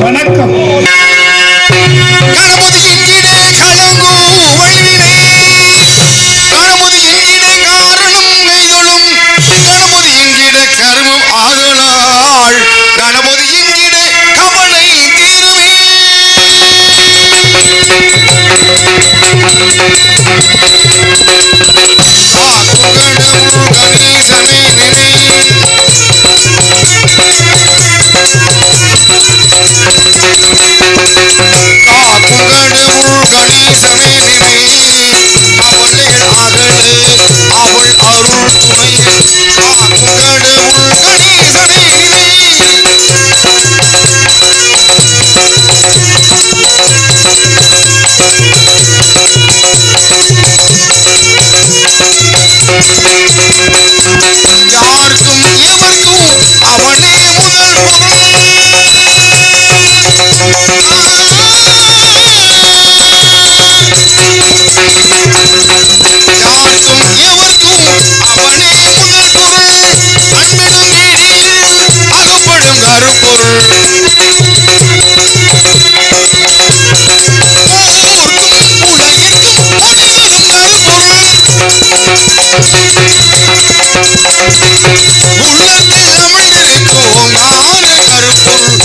வணக்கம். கருமம் ஆதலாள் கணபதி என்கிற கவலை தீருமே. கணேசனை நினை காக்குங்கடவுள் கணேசனை நினை அவளே அகலே அவள் அருள் துணையே. காக்குங்கடவுள் கணேசனை நினை யாருக்கும் எவர்க்கும் அவனே முதல்வன். யாருக்கும் எவர்க்கும் அவனே முதல்வன். அன்பிடும் ஏழில் அகப்படும் அருப்பொருள். உலகிற்கும் ஒளிவரும் கருப்பொருள். உள்ளத்தில் அமிழ்ந்திருக்கும் ஓங்கார கருப்பொருள்.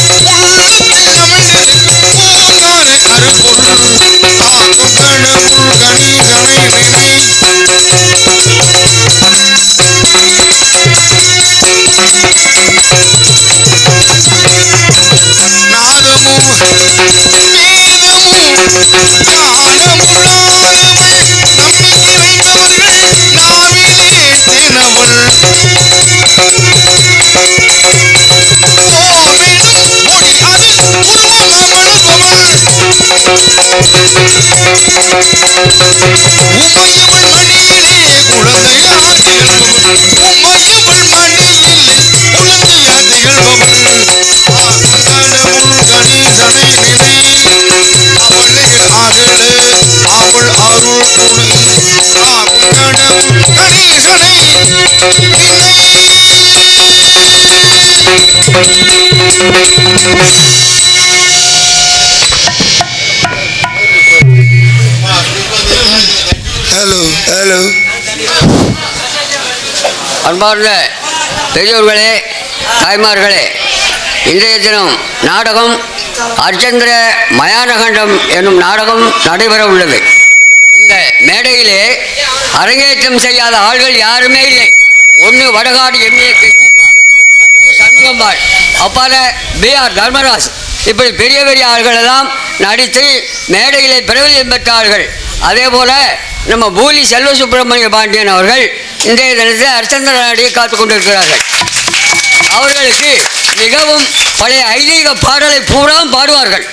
உள்ளத்தில் அமிழ்ந்திருக்கும் ஓங்கார கருப்பொருள். காக்கும் கடவுள் கணேசனை நினை நாதமும் வேதமும் ஞானமுள்ளாதவள் நம்பி இறைந்தவர்கள் நாவிலே தேனவள். ஓமெனும் மொழி அது உருவமாய் வளர்பவள். உமையவள் மடியிலே குழந்தையாய் திகழ்பவள். உமையவள் மடியிலே குழந்தையாய் திகழ்பவள். கடவுள் கணேசனை நினை அவளே அகலே அவள் அருள் துணை. காக்கும் கடவுள் கணேசனை நினை. Hello hello. அன்பார்ந்த பெரியோர்களே, தாய்மார்களே, இன்றைய தினம் நாடகம் அர்ச்சந்திர மயானகண்டம் என்னும் நாடகம் நடைபெற உள்ளது. இந்த மேடையிலே அரங்கேற்றம் செய்யாத ஆள்கள் யாருமே இல்லை. ஒன்று வடகாடு எம்ஏ கிருஷ்ணப்பா, சண்முகம்பாள், அப்பால பிஆர் தர்மராஜ், இப்படி பெரிய பெரிய ஆள்கள் எல்லாம் நடித்து மேடையிலே பிரபலியம் பெற்ற ஆள்கள். அதே போல நம்ம பூலி செல்வ சுப்பிரமணிய பாண்டியன் அவர்கள் இன்றைய தினத்தில் அர்ச்சந்திர நாடியை காத்து கொண்டிருக்கிறார்கள். அவர்களுக்கு மிகவும் பழைய ஐதீக பாடலை பூரா பாடுவார்கள்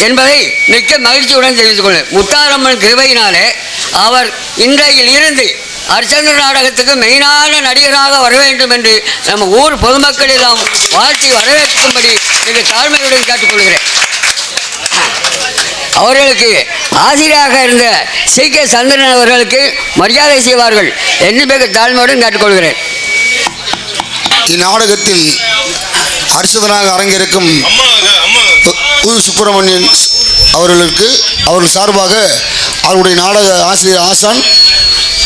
என்பதை மிக்க மகிழ்ச்சியுடன் தெரிவித்துக் கொள்கிறேன். முத்தாரம்மன் கிருபையினாலே அவர் இன்றையில் இருந்து அர்ச்சந்திர நாடகத்துக்கு மெயினான நடிகராக வர வேண்டும் என்று நம்ம ஊர் பொதுமக்கள் எல்லாம் வாழ்த்தி வரவேற்கும்படி மிக தாழ்மையுடன் கேட்டுக்கொள்கிறேன். அவர்களுக்கு ஆசிரியராக இருந்த CK சந்திரன் அவர்களுக்கு மரியாதை செய்வார்கள் என்று மிக தாழ்மையுடன் கேட்டுக்கொள்கிறேன். இந்நாடகத்தில் அர்ச்சகனாக அரங்கிருக்கும் சுப்பிரமணியன் அவர்களுக்கு அவர்கள் சார்பாக அவருடைய நாடக ஆசிரியர் ஆசான்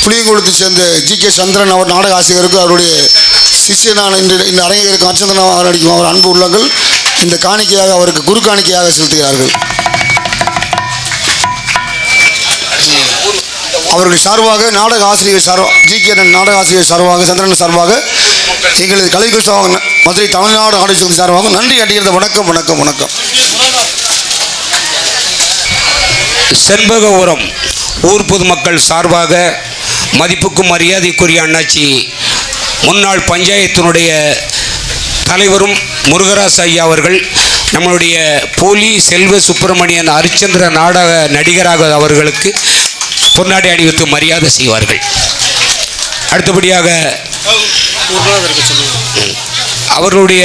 புளியங்குளத்தை சேர்ந்த GK சந்திரன் அவர் நாடக ஆசிரியருக்கு அவருடைய சிஷியனான இந்த அரங்கில் இருக்கும் அர்ச்சந்திரன் நடிக்கும் அவர் அன்பு உள்ளங்கள் இந்த காணிக்கையாக அவருக்கு குரு காணிக்கையாக செலுத்துகிறார்கள். அவருடைய சார்பாக நாடக ஆசிரியர் GK நாடக ஆசிரியர் சார்பாக சந்திரன் சார்பாக எங்களது கலைக்குழு சார்பாக மதுரை தமிழ்நாடு ஆடியோ சார்பாக நன்றி அடிக்கிறது. வணக்கம் வணக்கம் வணக்கம். செண்பகபுரம் ஊர் பொதுமக்கள் சார்பாக மதிப்புக்கும் மரியாதைக்குரிய அண்ணாச்சி முன்னாள் பஞ்சாயத்தினுடைய தலைவரும் முருகராசு ஐயா அவர்கள் நம்மளுடைய போலி செல்வ சுப்பிரமணியன் ஹரிச்சந்திர நாடக நடிகராக அவர்களுக்கு பொன்னாடை அணிவித்து மரியாதை செய்வார்கள். அடுத்தபடியாக அவர்களுடைய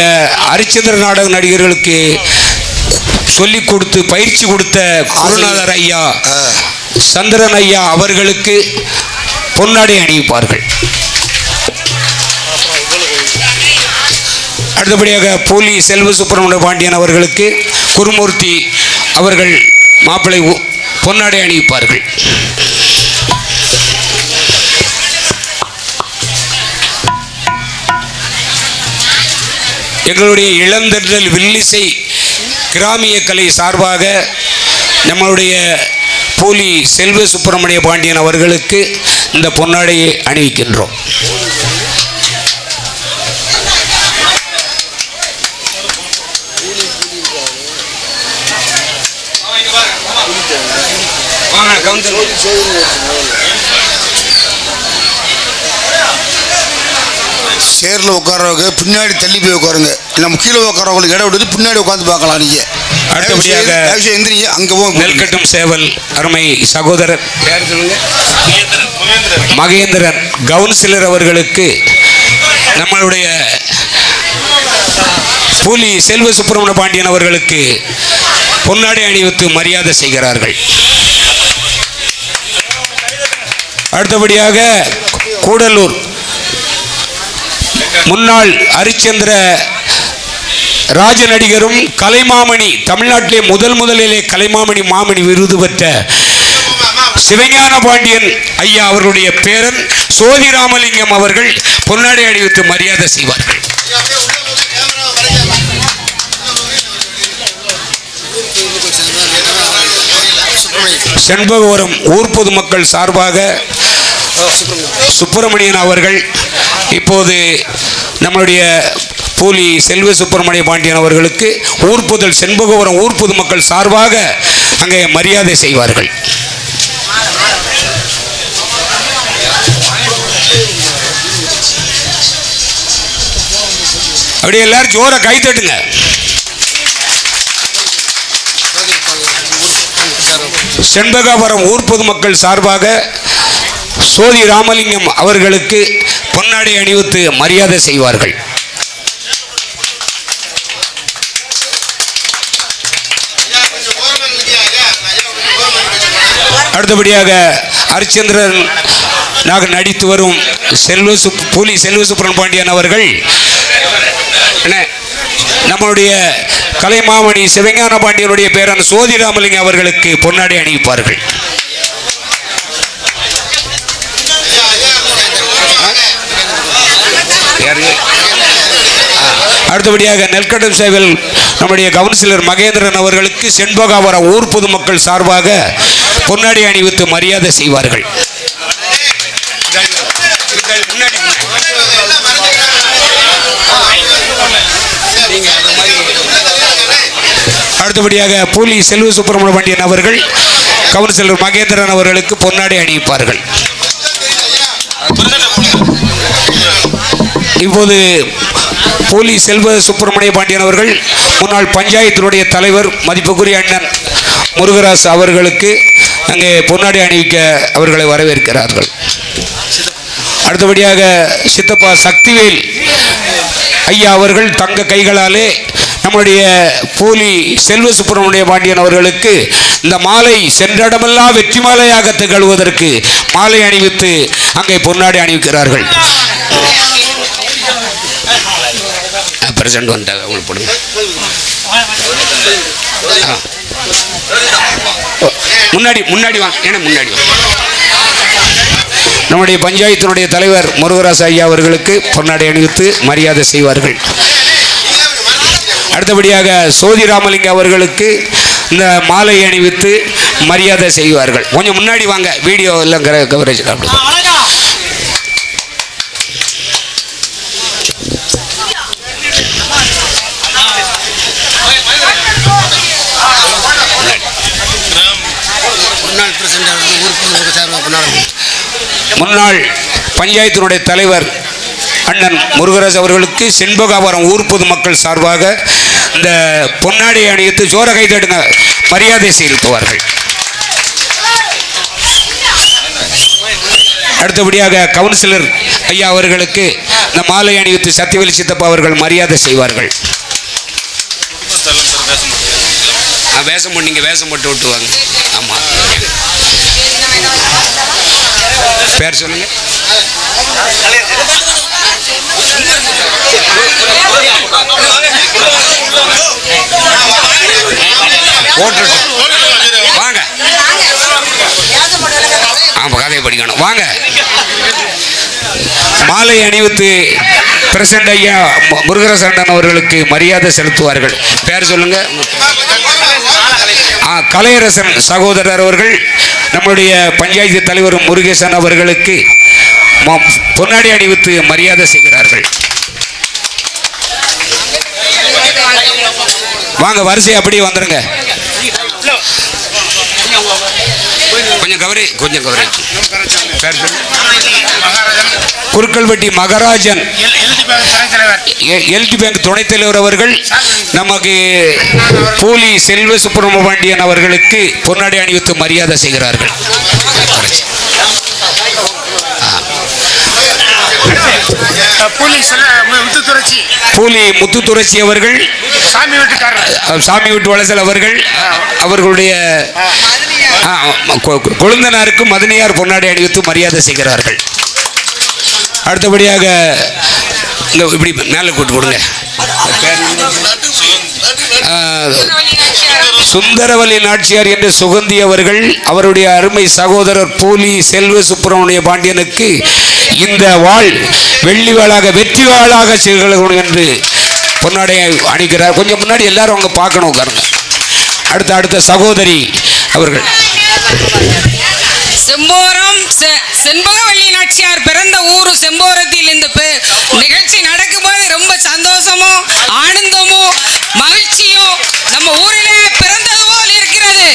ஹரிச்சந்திர நாடக நடிகர்களுக்கு சொல்லிக் கொடுத்து பயிற்சி கொடுத்த குருநாதர் ஐயா சந்திரன் ஐயா அவர்களுக்கு பொன்னாடை அணிவிப்பார்கள். அடுத்தபடியாக போலி செல்வ சுப்பிரமணிய பாண்டியன் அவர்களுக்கு குருமூர்த்தி அவர்கள் மாப்பிள்ளை பொன்னாடை அணிவிப்பார்கள். எங்களுடைய இளந்தென்றல் வில்லிசை கிராமிய கலை சார்பாக நம்மளுடைய போலி செல்வ சுப்பிரமணிய பாண்டியன் அவர்களுக்கு இந்த பொன்னாடையை அணிவிக்கின்றோம். சேரில் உட்காரவங்க பின்னாடி தள்ளி போய் உட்காருங்க. நம்ம கீழே உட்காரவங்களுக்கு இடம் விட்டு பின்னாடி உட்காந்து பார்க்கலாம். நீங்கள் அடுத்தபடியாக எந்திரிங்க. அங்கே நெல்கட்டும் சேவல் அருமை சகோதரர் மகேந்திரன் கவுன்சிலர் அவர்களுக்கு நம்மளுடைய போலி செல்வ சுப்பிரமணிய பாண்டியன் அவர்களுக்கு பொன்னாடை அணிவித்து மரியாதை செய்கிறார்கள். அடுத்தபடியாக கூடலூர் முன்னாள் ஹரிச்சந்திர ராஜ நடிகரும் கலைமாமணி தமிழ்நாட்டிலே முதலிலே கலைமாமணி மாமணி விருது பெற்ற சிவஞான பாண்டியன் ஐயா அவர்களுடைய பேரன் சோதிராமலிங்கம் அவர்கள் பொன்னாடை அணிவித்து மரியாதை செய்வார்கள். செண்பகபுரம் ஊர் பொதுமக்கள் சார்பாக சுப்பிரமணியன் அவர்கள் இப்போது நம்மளுடைய போலி செல்வ சுப்பிரமணிய பாண்டியன் அவர்களுக்கு ஊர்பொதல் செண்பகபுரம் ஊர் பொதுமக்கள் சார்பாக அங்கே மரியாதை செய்வார்கள். அப்படியே எல்லாரும் ஜோர கை தட்டுங்க. செண்பகபுரம் ஊர் பொதுமக்கள் சார்பாக சோதி ராமலிங்கம் அவர்களுக்கு பொன்னாடை அணிவித்து மரியாதை செய்வார்கள். அடுத்தபடியாக ஹரிச்சந்திரன் நடித்து வரும் போலி செல்வ சுப்பிரமணிய பாண்டியன் அவர்கள் நம்மளுடைய கலைமாமணி சிவஞான பாண்டியனுடைய பேரன் சோதிராமலிங்கம் அவர்களுக்கு பொன்னாடை அணிவிப்பார்கள். அடுத்தபடியாக நெல்கட்டும் சேவல் நம்முடைய கவுன்சிலர் மகேந்திரன் அவர்களுக்கு செண்பகபுரம் ஊர் பொதுமக்கள் சார்பாக பொன்னாடை அணிவித்து மரியாதை செய்வார்கள். அடுத்தபடியாக போலி செல்வ சுப்பிரமணிய பாண்டியன் அவர்கள் கவுன்சிலர் மகேந்திரன் அவர்களுக்கு பொன்னாடை அணிவிப்பார்கள். இப்போது போலி செல்வ சுப்பிரமணிய பாண்டியன் அவர்கள் முன்னாள் பஞ்சாயத்தினுடைய தலைவர் மதிப்புக்குரிய அண்ணன் முருகராசு அவர்களுக்கு அங்கே பொன்னாடை அணிவிக்க அவர்களை வரவேற்கிறார்கள். அடுத்தபடியாக சித்தப்பா சக்திவேல் ஐயா அவர்கள் தங்க கைகளாலே நம்முடைய போலி செல்வ சுப்பிரமணிய பாண்டியன் அவர்களுக்கு இந்த மாலை சென்றடமெல்லாம் வெற்றி மாலையாக திகழ்வதற்கு மாலை அணிவித்து அங்கே பொன்னாடை அணிவிக்கிறார்கள். பிரசன்ட் வந்துட்டாங்க, உங்களுக்கு போடுங்க. முன்னாடி வாங்க, ஏன்னா முன்னாடி வாங்க. நம்முடைய பஞ்சாயத்தினுடைய தலைவர் முருகராசு ஐயா அவர்களுக்கு பொன்னாடை அணிவித்து மரியாதை செய்வார்கள். அடுத்தபடியாக சோதிராமலிங்கம் அவர்களுக்கு இந்த மாலை அணிவித்து மரியாதை செய்வார்கள். கொஞ்சம் முன்னாடி வாங்க, வீடியோ எல்லாம் கவரேஜ். முன்னாள் பஞ்சாயத்தினுடைய தலைவர் அண்ணன் முருகராஜ் அவர்களுக்கு செண்பகாபுரம் ஊர் பொதுமக்கள் சார்பாக இந்த பொன்னாடி அணிவித்து ஜோர கைதடுங்க மரியாதை செலுத்துவார்கள். அடுத்தபடியாக கவுன்சிலர் ஐயா அவர்களுக்கு இந்த மாலை அணிவித்து சத்தியவேலி சித்தப்பா அவர்கள் மரியாதை செய்வார்கள். வேஷம் போட்டு வேஷம் போட்டு விட்டுவாங்க. ஆமாம், பேர் சொல்லுங்க. வாங்க, ஆமாம், கதையை படிக்கணும். வாங்க, மாலை அணிவித்து பிரசிடண்ட் ஐயா முருகராசன் அவர்களுக்கு மரியாதை செலுத்துவார்கள். பேர் சொல்லுங்க. கலையரசன் சகோதரர் அவர்கள் நம்முடைய பஞ்சாயத்து தலைவர் முருகேசன் அவர்களுக்கு பொன்னாடி அணிவித்து மரியாதை செய்கிறார்கள். வாங்க, வரிசை அப்படியே வந்துருங்க. கொஞ்சம் கவரி. குறுக்கல்வட்டி மகராஜன் எல்டி பேங்க் துணைத் தலைவர் அவர்கள் நமக்கு பூலி செல்வ சுப்பிரமணியன் அவர்களுக்கு பொன்னாடி அணிவித்து மரியாதை செய்கிறார்கள். பூலி முத்துத்துறைச்சி அவர்கள் சாமி வீட்டு வளசல் அவர்கள் அவர்களுடைய கொழுந்தனாருக்கு மதனியார் பொன்னாடி அணிவித்து மரியாதை செய்கிறார்கள். அடுத்தபடியாக இப்படி மேலே கூட்டு கொடுங்க. சுந்தரவல்லி நாச்சியார் என்ற சுகந்தி அவர்கள் அவருடைய அருமை சகோதரர் பூலி செல்வ சுப்பிரமணிய பாண்டியனுக்கு இந்த வாழ் வெள்ளி வாளாக வெற்றி வாளாக செய்கிறோம் என்று பொன்னாடை அணிக்கிறார். கொஞ்சம் முன்னாடி எல்லாரும் அவங்க பார்க்கணும், உட்காருங்க. அடுத்த சகோதரி அவர்கள் செம்போரம் செண்பகவல்லி நாச்சியார் பிறந்த ஊரு செம்போரத்தில் இந்த நிகழ்ச்சி நடக்கும்போது ரொம்ப சந்தோஷமும் ஆனந்தமும் மகிழ்ச்சியும் நம்ம ஊரிலே பிறந்தது போல் இருக்கிறது.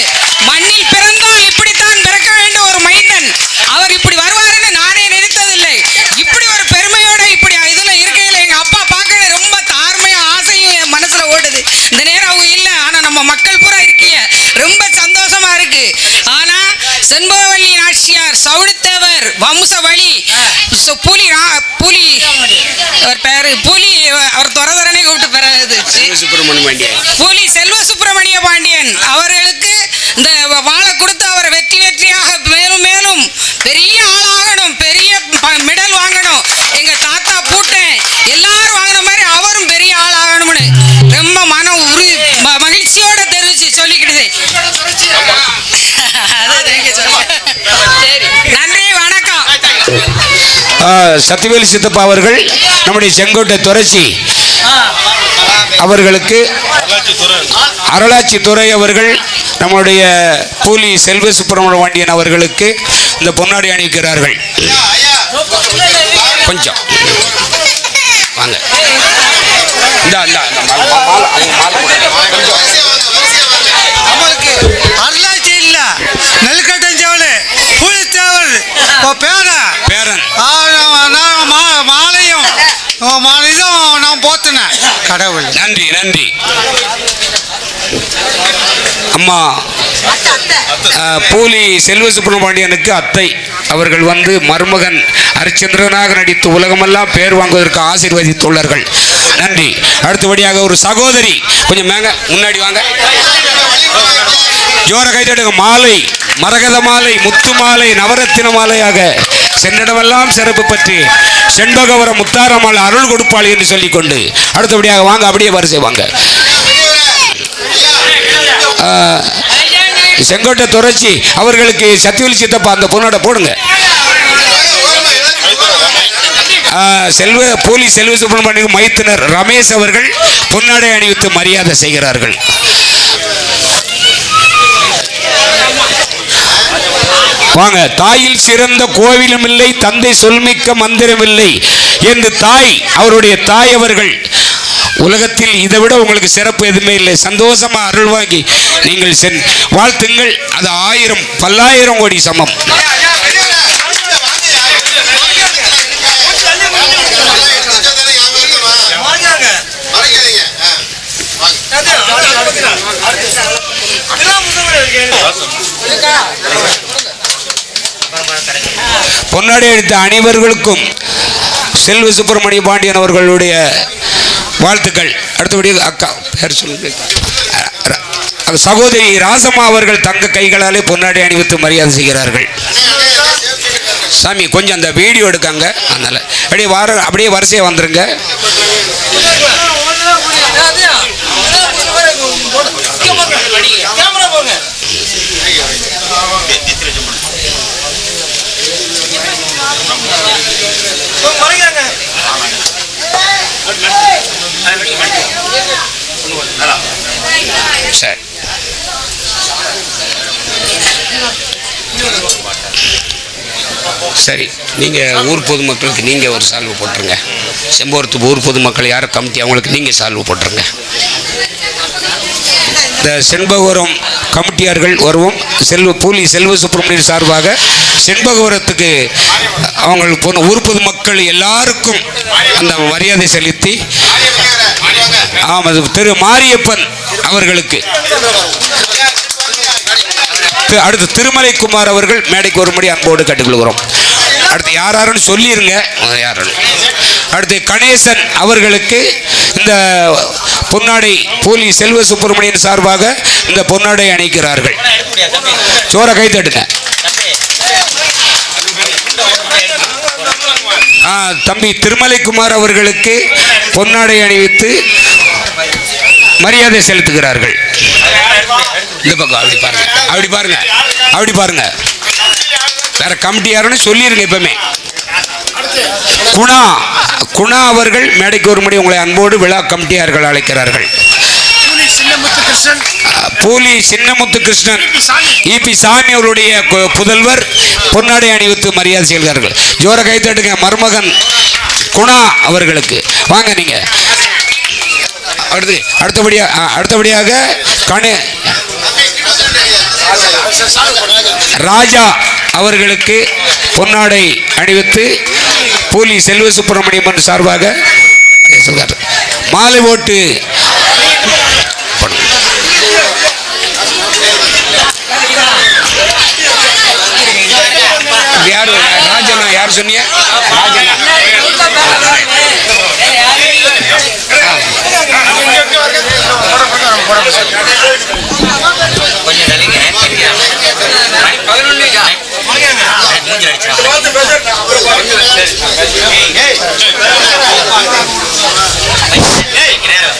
மண்ணில் பிறந்தால் இப்படித்தான் பிறக்க வேண்டும் ஒரு மைந்தன். அவர் இப்படி வருவாருன்னு நானே நினைத்ததில்லை. இப்படி ஒரு பெருமையோட இப்படி இதுல இருக்கையில எங்க அப்பா பார்க்க ரொம்ப தார்மையா ஆசையும் என் மனசுல ஓடுது. இந்த நேரம் அவங்க இல்லை, ஆனா நம்ம மக்கள் பூரா இருக்கீங்க, ரொம்ப சந்தோஷமா இருக்கு. ஆனா செண்பகவல்லி நாச்சியார் சவுளித்தேவர் வம்ச வழி புலி அவர் பேரு புலி, அவர் துறதரனே கூப்பிட்டு பிறகு புலி செல்வ சுப்பிரமணிய பாண்டியன் அவர்களுக்கு இந்த வாழை கொடுத்து அவர் வெற்றியாக மேலும் மேலும் பெரிய ஆளாகணும், பெரிய மெடல் வாங்கணும். எங்க தாத்தா பூட்டன் எல்லாரும் வாங்கின மாதிரி அவரும் பெரிய ஆளாகணும்னு ரொம்ப மகிழ்ச்சியோட தெரிவிச்சு சொல்லிக்கிடுது. நன்றி, வணக்கம். சத்தியவேலி சித்தப்பா அவர்கள் நம்முடைய செங்கோட்டை துறைச்சி அவர்களுக்கு அருளாட்சி துறை அவர்கள் நம்முடைய பூலி செல்வ சுப்பிரமணிய பாண்டியன் அவர்களுக்கு இந்த பொன்னாடி அணிவிக்கிறார்கள். கொஞ்சம் வாங்க. அருளாட்சி இல்ல நெல்கட்டஞ்சவளு புலித்தேவர் பேரன் மாலையும் இதுவும் நான் போத்துனேன். கடவுள் நன்றி நன்றி. அம்மா பூலி செல்வ சுப்பிரமணியனுக்கு அத்தை அவர்கள் வந்து மருமகன் ஹரிச்சந்திரனாக நடித்து உலகமெல்லாம் பேர் வாங்குவதற்கு ஆசீர்வதித்துள்ளார்கள். நன்றி. அடுத்தபடியாக ஒரு சகோதரி, கொஞ்சம் மேங்க முன்னாடி வாங்க, ஜோர கைதடுங்க. மாலை, மரகத மாலை, முத்து மாலை, நவரத்தின மாலையாக சென்னிடமெல்லாம் சிறப்பு பற்றி செண்பகவரம் முத்தாரம்மாள் அருள் கொடுப்பாள் என்று சொல்லிக்கொண்டு அடுத்தபடியாக வாங்க, அப்படியே வரிசை வாங்க. செங்கோட்டை துறைச்சி அவர்களுக்கு சத்தியவேலி சித்தப்பா அந்த பொண்ணோட போடுங்க. பூலி செல்வ சுப்பிரமணியம் மைத்தினர் ரமேஷ் அவர்கள் பொன்னாடை அணிவித்து மரியாதை செய்கிறார்கள். வாங்க. தாயில் சிறந்த கோவிலும் இல்லை, தந்தை சொல்மிக்க மந்திரம் இல்லை என்று தாய் அவருடைய தாய் அவர்கள் உலகத்தில் இதை விட உங்களுக்கு சிறப்பு எதுவுமே இல்லை. சந்தோஷமா அருள் வாங்கி நீங்கள் வாழ்த்துங்கள். அது 1000 பல்லாயிரம் கோடி சமம். பொன்னாடை அளித்த அனைவர்களுக்கும் செல்வ சுப்பிரமணிய பாண்டியன் அவர்களுடைய வாழ்த்துக்கள். அடுத்தபடியாக அக்கா பேர் சொல்லுங்க, சகோதரி ராசம்மா அவர்கள் தங்க கைகளாலே பொன்னாடை அணிவித்து மரியாதை செய்கிறார்கள். சாமி கொஞ்சம் அந்த வீடியோ எடுக்காங்க, அதனால அப்படியே வரிசையாக வந்துருங்க. சரி, சரி, நீங்கள் ஊர் பொதுமக்களுக்கு நீங்கள் ஒரு சால்வு போட்டுருங்க. செம்போரத்து ஊர் பொதுமக்கள் யார் கமிட்டி அவங்களுக்கு நீங்கள் சால்வு போட்டுருங்க. இந்த செண்பகவரம் கமிட்டியார்கள் வருவோம். பூலி செல்வ சுப்பிரமணியன் சார்பாக செண்பகவரத்துக்கு அவங்களுக்கு போன ஊர் பொதுமக்கள் எல்லாருக்கும் அந்த மரியாதை செலுத்தி திரு மாரியப்பன் அவர்களுக்கு, அடுத்து திருமலை குமார் அவர்கள் மேடைக்கு வரும்படி அன்போடு கேட்டுக்கொள்கிறோம். அடுத்து யாருன்னு சொல்லிருங்க. அடுத்து கணேசன் அவர்களுக்கு இந்த பொன்னாடை பூலி செல்வ சுப்பிரமணியன் சார்பாக இந்த பொன்னாடை அணிக்கிறார்கள். சோற கை தட்டுங்க. தம்பி திருமலைக்குமார் அவர்களுக்கு பொன்னாடை அணிவித்து மரியாதை செலுத்துகிறார்கள். இந்த பக்கம் அப்படி பாருங்க, அப்படி பாருங்க, அப்படி பாருங்க. வேற கமிட்டி யாருன்னு சொல்லிருங்க. இப்பவுமே குணா அவர்கள் மேடைக்கு வரும்படி உங்களை அன்போடு விழா கமிட்டியார்கள் அழைக்கிறார்கள். பூலி சின்னமுத்து கிருஷ்ணன் இபி சாமி அவருடைய புதல்வர் பொன்னாடை அணிவித்து மரியாதை செய்கிறார்கள். ஜோர கைத்தட்டுங்க மருமகன் குணா அவர்களுக்கு. வாங்க நீங்க. அடுத்தபடியாக ராஜா அவர்களுக்கு பொன்னாடை அணிவித்து பூலி செல்வ சுப்பிரமணியன் சார்பாக மாலை ஓட்டு யார் ராஜனா? யார் சொன்னீங்க?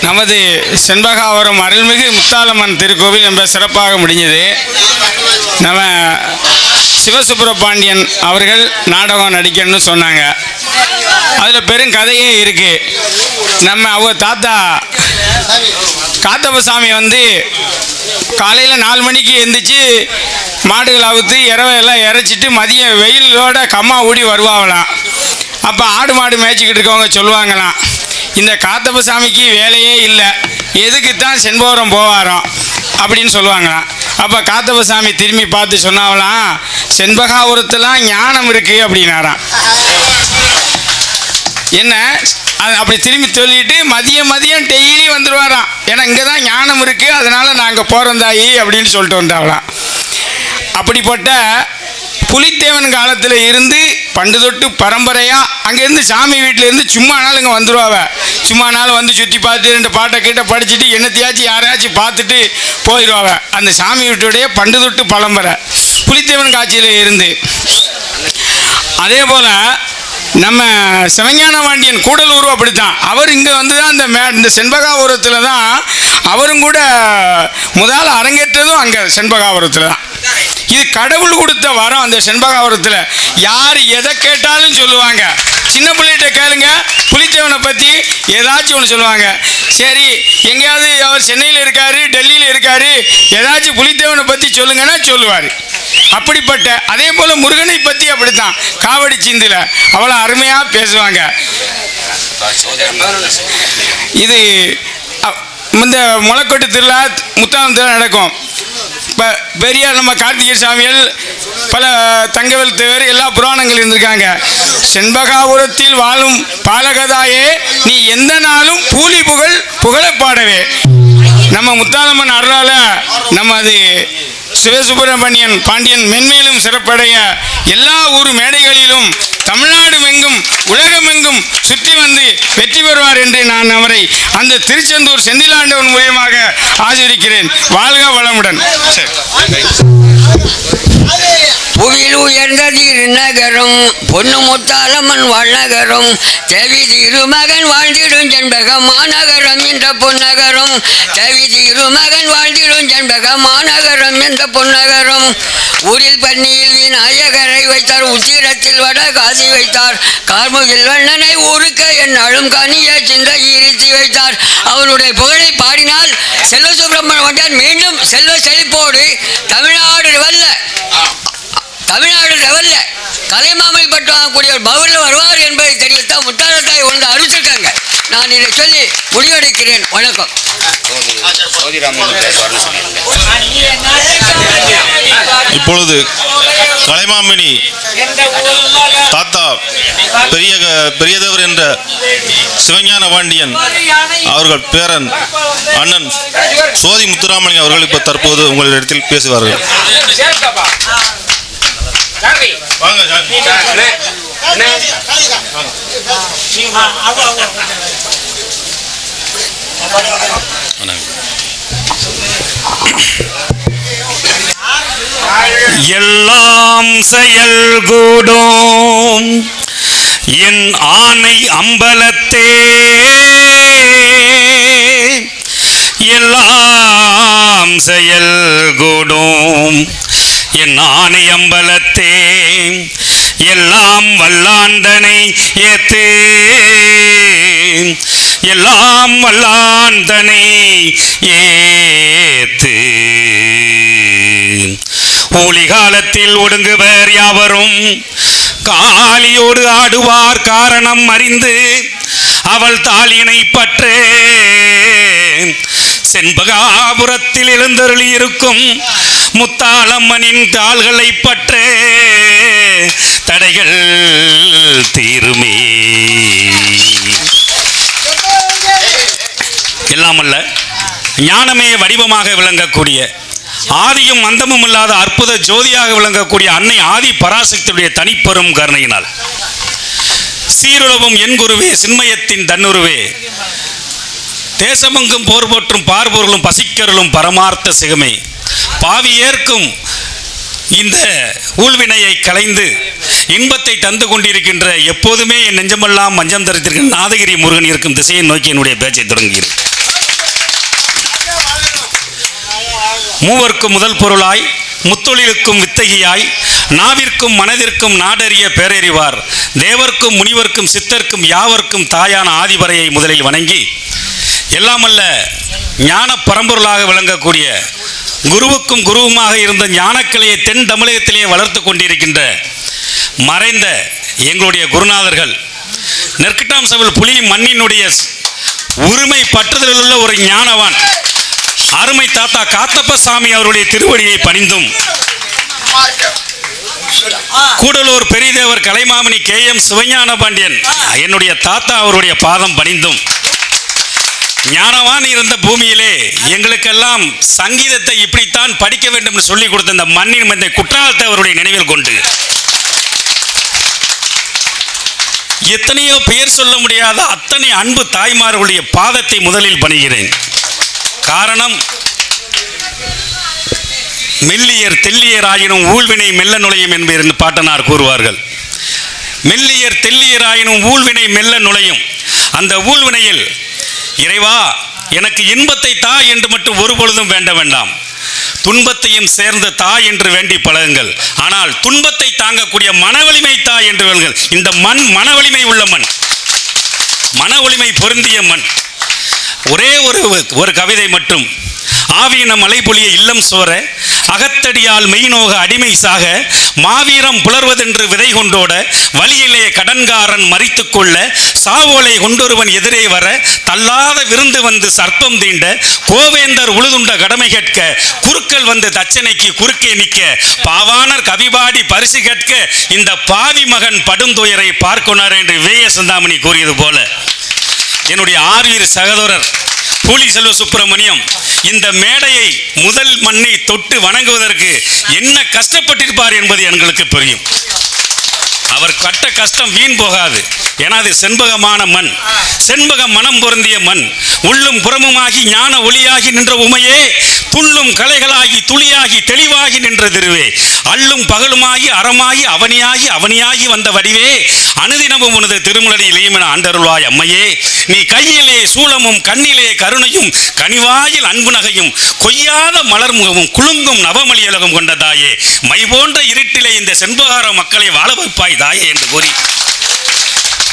நமது செண்பகாவரம் அருள்மிகு முத்தாலம்மன் திருக்கோவில் ரொம்ப சிறப்பாக முடிஞ்சது. நம்ம சிவசுப்பிரபாண்டியன் அவர்கள் நாடகம் நடிக்கணும்னு சொன்னாங்க. அதில் பெருங்கதையே இருக்குது. நம்ம அவங்க தாத்தா காத்தப்பசாமி காலையில் 4 மணிக்கு எழுந்திரிச்சு மாடுகள் அவுத்து எல்லாம் இறைச்சிட்டு மதியம் வெயிலோட கம்மா ஊடி வருவாங்களாம். அப்போ ஆடு மாடு மேய்ச்சிக்கிட்டு இருக்கவங்க சொல்லுவாங்களாம், இந்த காத்தப்பசாமிக்கு வேலையே இல்லை, எதுக்குத்தான் செண்பகவரம் போவாராம் அப்படின்னு சொல்லுவாங்களாம். அப்போ காத்தப்பசாமி திரும்பி பார்த்து சொன்னாவலாம், செண்பகாபுரத்துலாம் ஞானம் இருக்குது அப்படின்னாராம். என்ன அப்படி திரும்பி சொல்லிட்டு மதியம் டெய்லி வந்துடுவாராம். ஏன்னா இங்கே தான் ஞானம் இருக்குது, அதனால் நாங்கள் போகிறோம் தாயி அப்படின்னு சொல்லிட்டு வந்தாங்களாம். அப்படிப்பட்ட புலித்தேவன் காலத்தில் இருந்து பண்டு தொட்டு பரம்பரையாக அங்கேருந்து சாமி வீட்டிலேருந்து சும்மா நாள் இங்கே வந்துடுவாங்க. சும்மா நாள் வந்து சுற்றி பார்த்து 2 பாட்டை கிட்ட படிச்சுட்டு என்னத்தையாச்சும் யாரையாச்சும் பார்த்துட்டு போயிடுவாங்க. அந்த சாமி வீட்டுடைய பண்டு தொட்டு பரம்பரை புலித்தேவன் காட்சியில் இருந்து. அதே போல் நம்ம சிவஞான பாண்டியன் கூடலூரும் அப்படித்தான். அவர் இங்கே வந்து தான் இந்த செண்பகாபுரத்தில் தான் அவரும் கூட முதல் அரங்கேற்றதும் அங்கே செண்பகாபுரத்தில் தான். இது கடவுள் கொடுத்த வரம். அந்த செண்பகாபுரத்தில் யார் எதை கேட்டாலும் சொல்லுவாங்க. சின்ன பிள்ளைகிட்ட கேளுங்க, புலித்தேவனை பற்றி ஏதாச்சும் ஒன்று சொல்லுவாங்க. சரி, எங்கேயாவது அவர் சென்னையில் இருக்கார், டெல்லியில் இருக்கார், ஏதாச்சும் புலித்தேவனை பற்றி சொல்லுங்கன்னா சொல்லுவார். அப்படிப்பட்ட அதே போல் முருகனை பற்றி அப்படித்தான். காவடி சிந்தில் அவ்வளோ அருமையாக பேசுவாங்க. இது இந்த முளைக்கொட்டு திருவிழா முத்தாம் திருவிழா நடக்கும். இப்போ பெரியார் நம்ம கார்த்திகை சாமிகள் பல தங்கவேல் தேவர் எல்லா புராணங்கள் இருந்திருக்காங்க. செண்பகாபுரத்தில் வாழும் பாலகதாயே நீ எந்த நாளும் பூலி புகழ பாடவே. நம்ம முத்தாலம்மன் அருளால் நம்ம அது சிவசுப்பிரமணியன் பாண்டியன் மென்மேலும் சிறப்படைய எல்லா ஊர் மேடைகளிலும் தமிழ்நாடுமெங்கும் உலகமெங்கும் சுற்றி வந்து வெற்றி பெறுவார் என்று நான் அவரை அந்த திருச்செந்தூர் செந்திலாண்டவன் மூலியமாக ஆதரிக்கிறேன். வாழ்க வளமுடன். புவியில் உயர்ந்த திருநகரம் பொன்னு முத்தாலம்மன் வாழ்நகரம் தேவி திருமகன் வாழ்ந்திடும் ஜன்பக மாநகரம் என்ற பொன்னகரம் தேவி திருமகன் வாழ்ந்திடும் ஜன்பக மாநகரம் என்ற பொன்னகரம் ஊரில் பன்னியில் விநாயகரை வைத்தார் உத்திரத்தில் வட காசி வைத்தார் கார்முகில் வண்ணனை ஊருக்கு என்னாலும் கனிய சிந்தை இருத்தி வைத்தார். அவருடைய புகழை பாடினால் செல்வ சுப்பிரமணியன் மீண்டும் செல்வ செழிப்போடு தமிழ்நாடு லெவல்ல கலைமாமணி பட்டு வாங்கக்கூடிய ஒரு பவுலில் வருவார் என்பதை தெரியத்தான் முத்தாரத்தாய் உணர்ந்து அறிவிச்சிருக்காங்க. நான் இதை சொல்லி முடிவடைக்கிறேன். வணக்கம். இப்பொழுது கலைமாமணி தாத்தா பெரியதவர் என்ற சிவஞான பாண்டியன் அவர்கள் பேரன் அண்ணன் சோதி முத்துராமலிங்க அவர்கள் இப்போ தற்போது உங்களிடத்தில் பேசுவார்கள். எல்லாம் செயல்கூடும் என் ஆணை அம்பலத்தே எல்லாம் செயல்கூடும் என் ஆணை அம்பலத்தே எல்லாம் வல்லாண்டனை ஏத்து எல்லாம் வல்லாண்டனை ஏத்து ஊழி காலத்தில் ஒடுங்குவர் யாவரும் காளியோடு ஆடுவார் காரணம் அறிந்து அவள் தாளினை பற்றே செண்பகாபுரத்தில் எழுந்தருளி இருக்கும் முத்தாலம்மனின் தாள்களை பற்றே தடைகள் தீருமே. எல்லாமல்ல ஞானமே வடிவமாக விளங்கக்கூடிய ஆதியும் அந்தமும் இல்லாத அற்புத ஜோதியாக விளங்கக்கூடிய அன்னை ஆதி பராசக்தியுடைய தனிப்பெரும் கருணையினால் சீருளவும் என் குருவே சின்மயத்தின் தன்னுருவே தேசமெங்கும் போர் போற்றும் பார்ப்பொருளும் பசிக்கருளும் பரமார்த்த சிகமே பாவி ஏற்கும் இந்த ஊழ்வினையை களைந்து இன்பத்தை தந்து கொண்டிருக்கின்ற எப்போதுமே என் நெஞ்சமெல்லாம் மஞ்சம் தரித்திருக்கின்ற நாதகிரி முருகன் இருக்கும் திசையை நோக்கி என்னுடைய பேச்சை தொடங்குகிறேன். மூவர்க்கும் முதல் பொருளாய் முத்தொழிலுக்கும் வித்தகியாய் நாவிற்கும் மனதிற்கும் நாடறிய பேரறிவார் தேவர்க்கும் முனிவர்க்கும் சித்தர்க்கும் யாவர்க்கும் தாயான ஆதிபரையை முதலில் வணங்கி எல்லாமல்ல ஞான பரம்பொருளாக விளங்கக்கூடிய குருவுக்கும் குருவுமாக இருந்த ஞானக்கலையை தென் தமிழகத்திலே வளர்த்து கொண்டிருக்கின்ற மறைந்த எங்களுடைய குருநாதர்கள் நெற்கட்டாம் சபல் புலி மண்ணினுடைய உரிமை பற்றுதலில் உள்ள ஒரு ஞானவான் அருமை தாத்தா காத்தப்ப சாமி அவருடைய திருவடியை பணிந்தும் கூடலூர் பெரியதேவர் கலைமாமணி KM சிவஞான பாண்டியன் என்னுடைய தாத்தா அவருடைய பாதம் பணிந்தும் ஞானவான் இருந்த பூமியிலே எங்களுக்கெல்லாம் சங்கீதத்தை இப்படித்தான் படிக்க வேண்டும் என்று சொல்லிக் கொடுத்த இந்த மண்ணின் மந்தை குற்றாலத்தை அவருடைய நினைவில் கொண்டு எத்தனையோ பெயர் சொல்ல முடியாத அத்தனை அன்பு தாய்மார்களுடைய பாதத்தை முதலில் பணிகிறேன். காரணம் மெல்லியர் தெல்லியர் ஆயினும் ஊழ்வினை மெல்ல நுழையும் என்று பாட்டனார் கூறுவார்கள். மெல்லியர் தெல்லியர் ஆயினும் ஊழ்வினை மெல்ல நுழையும். அந்த ஊழ்வினையில் இறைவா எனக்கு இன்பத்தை தா என்று மட்டும் ஒரு பொழுதும் வேண்ட வேண்டாம், துன்பத்தையும் சேர்ந்து தா என்று வேண்டி பழகுங்கள். ஆனால் துன்பத்தை தாங்கக்கூடிய மனவலிமை தா என்று வேண்டுங்கள். இந்த மண் மனவலிமை உள்ள மண், மன வலிமை பொருந்திய மண். ஒரே ஒரு கவிதை மட்டும். ஆவீன மலைபொழிய இல்லம் சோர அகத்தடியால் மெய்நோக அடிமை சாக மாவீரம் புலர்வதென்று விதை கொண்டோட வழியிலே கடன்காரன் மறித்து கொள்ள சாவோலை கொண்டொருவன் எதிரே வர தள்ளாத விருந்து வந்து சர்ப்பம் தீண்ட கோவேந்தர் உழுதுண்ட கடமை கேட்க குறுக்கள் வந்து தச்சனைக்கு குறுக்கே நிற்க பாவாணர் கவிபாடி பரிசு கேட்க இந்த பாவி மகன் படுந்துயரை பார்க்கொனார் என்று V.S. சிந்தாமணி கூறியது போல என்னுடைய ஆர்வீர் சகோதரர் பூலி செல்வ சுப்பிரமணியம் இந்த மேடையை முதல் மண்ணை தொட்டு வணங்குவதற்கு என்ன கஷ்டப்பட்டிருப்பார் என்பது எங்களுக்கு புரியும். அவர் பட்ட கஷ்டம் வீண் போகாது. ஏன்னா அது செண்பகமான மண், செண்பக மனம் பொருந்திய மண், உள்ளும் புறமுமாகி ஞான ஒளியாகி நின்ற உமையே, துள்ளும் கலைகளாகி துளியாகி தெளிவாகி நின்ற திருவே, அள்ளும் பகலுமாகி அறமாகி அவனியாகி அவனியாகி வந்த வடிவே, அனுதினமும் உனது திருமலடி இளையமென ஆண்டருள்வாய் அம்மையே. நீ கையிலே சூலமும் கண்ணிலே கருணையும் கனிவாயில் அன்பு நகையும் கொய்யாத மலர்முகமும் குலுங்கும் நவமலியலகம் கொண்ட தாயே, மை போன்ற இருட்டிலே இந்த செண்பகார மக்களை வாழ வைப்பாய் தாயே என்று கூறி,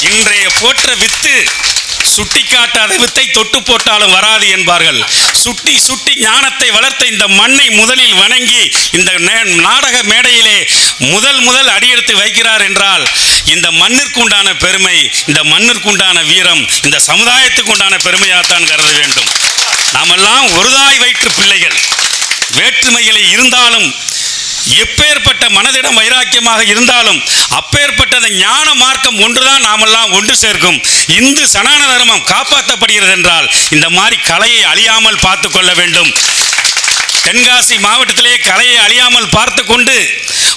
இன்றைய போற்ற வித்து சுட்டி காட்டாத வித்தை தொட்டு போட்டாலும் வராது என்பார்கள். சுட்டி சுட்டி ஞானத்தை வளர்த்த இந்த மண்ணை முதலில் வணங்கி இந்த நாடக மேடையிலே முதல் அடியெடுத்து வைக்கிறார் என்றால் இந்த மண்ணிற்குண்டான பெருமை, இந்த மண்ணிற்குண்டான வீரம், இந்த சமுதாயத்துக்கு உண்டான பெருமையாகத்தான் கருத வேண்டும். நாமெல்லாம் ஒருதாய் வயிற்று பிள்ளைகள். வேற்றுமைகளை இருந்தாலும், எப்பேற்பட்ட மனதிடம் வைராக்கியமாக இருந்தாலும், அப்பேற்பட்ட ஞான மார்க்கம் ஒன்றுதான் நாமெல்லாம் ஒன்று சேர்க்கும். இந்து சனாதன தர்மம் காப்பாற்றப்படுகிறது என்றால் இந்த மாதிரி கலையை அழியாமல் பார்த்து கொள்ள வேண்டும். தென்காசி மாவட்டத்திலே கலையை அழியாமல் பார்த்து கொண்டு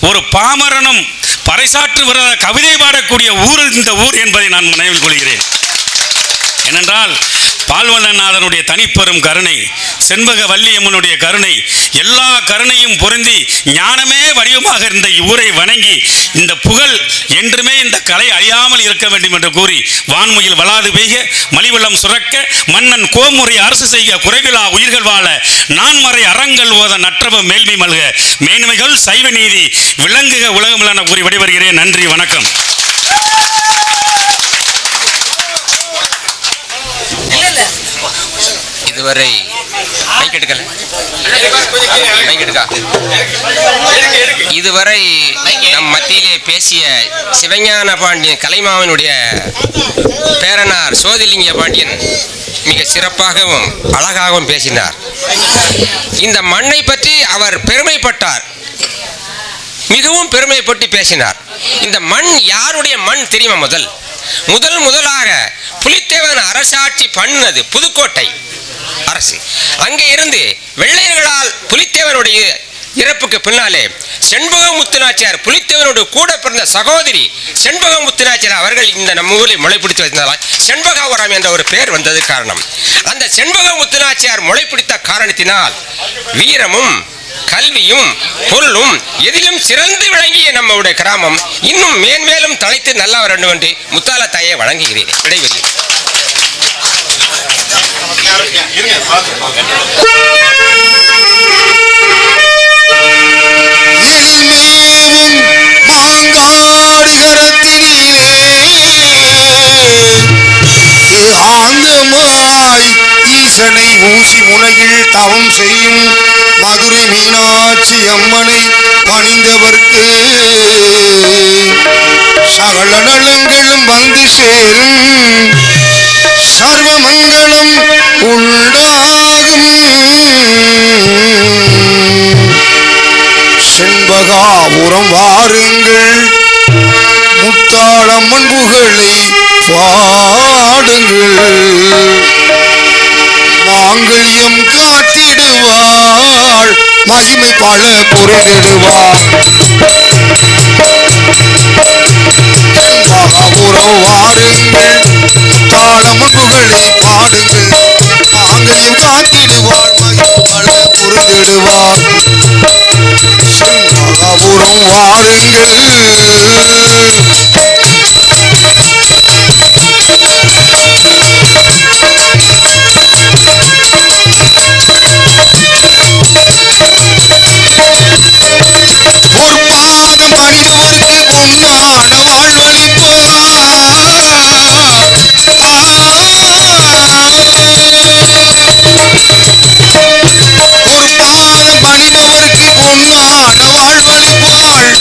ஒரு பாமரனும் பறைசாற்று வர கவிதை பாடக்கூடிய ஊர் இந்த ஊர் என்பதை நான் நினைவில் கொள்கிறேன். ஏனென்றால் பால்வண்ணநாதனுடைய தனிப்பெரும் கருணை, செண்பக வள்ளியம்மனுடைய கருணை, எல்லா கருணையும் பொருந்தி ஞானமே வடிவமாக இருந்த ஊரை வணங்கி இந்த புகழ் என்றுமே இந்த கலை அழியாமல் இருக்க வேண்டும் என்று கூறி, வான்முயில் வளாது பெய்க, மலிவளம் சுரக்க, மன்னன் கோமுறை அரசு செய்க, குறைவிலா உயிர்கள் வாழ, நான்மறை அறங்கள் ஓத, நற்றவ மேல்மை மல்க, மேன்மைகள் சைவ நீதி விளங்குக உலகமில்லான கூறி விடைபெறுகிறேன். நன்றி, வணக்கம். இதுவரை இதுவரை நம் மத்தியிலே பேசிய சிவஞான பாண்டியன் கலைமாவனுடைய பேரனார் சோதிலிங்க பாண்டியன் மிக சிறப்பாகவும் அழகாகவும் பேசினார். இந்த மண்ணை பற்றி அவர் பெருமைப்பட்டார், மிகவும் பெருமைப்பட்டு பேசினார். இந்த மண் யாருடைய மண் தெரியுமா? முதலாக புலித்தேவன் அரசாட்சி பண்ணது புதுக்கோட்டை அரசு. அங்கே இருந்து வெள்ளையர்களால் புலித்தேவனுடைய இறப்புக்கு பின்னாலே செண்பகமுத்துநாச்சியார், புலித்தேவனுடைய கூட பிறந்த சகோதரி செண்பகமுத்துநாச்சியார் அவர்கள் இந்த நம்ம ஊரில் முளைப்பிடித்து வைத்தால் செண்பகாவரம் என்ற ஒரு பெயர் வந்தது காரணம். அந்த செண்பகமுத்துநாச்சியார் முளைப்பிடித்த காரணத்தினால் வீரமும் கல்வியும் பொருளும் எதிலும் சிறந்து விளங்கிய நம்முடைய கிராமம் இன்னும் மேன்மேலும் தலைத்து நல்லா வர வேண்டும் என்று முத்தால தாயை வழங்குகிறேன். விடைபெறுகிறேன். ஆந்தமாய் ஈசனை ஊசி முனையில் தவம் செய்யும் மதுரை மீனாட்சி அம்மனை பணிந்தவர்க்கு சகல நலங்களும் வந்து சேரும், சர்வமங்கலம் உண்டாகும். செண்பகாபுரம் வாருங்கள், முத்தாளம்மன் புகழை பாடுங்கள், மாங்கல்யம் காத்திடுவாள், மகிமை பல புரிந்திடுவாள். செண்பகாபுரம் வாருங்கள், முத்தாளம்மன் புகழை பாடுங்கள், மாங்கல்யம் காத்திடுவாள், மகிமை பல புரிந்திடுவாள். செண்பகாபுரம் வாருங்கள். பொற்பாதம் பணிந்தோருக்கு பொன்னான வாழ்வளிப்பார். பொற்பாதம் பணிந்தோருக்கு பொன்னான வாழ்வளிப்பாள்.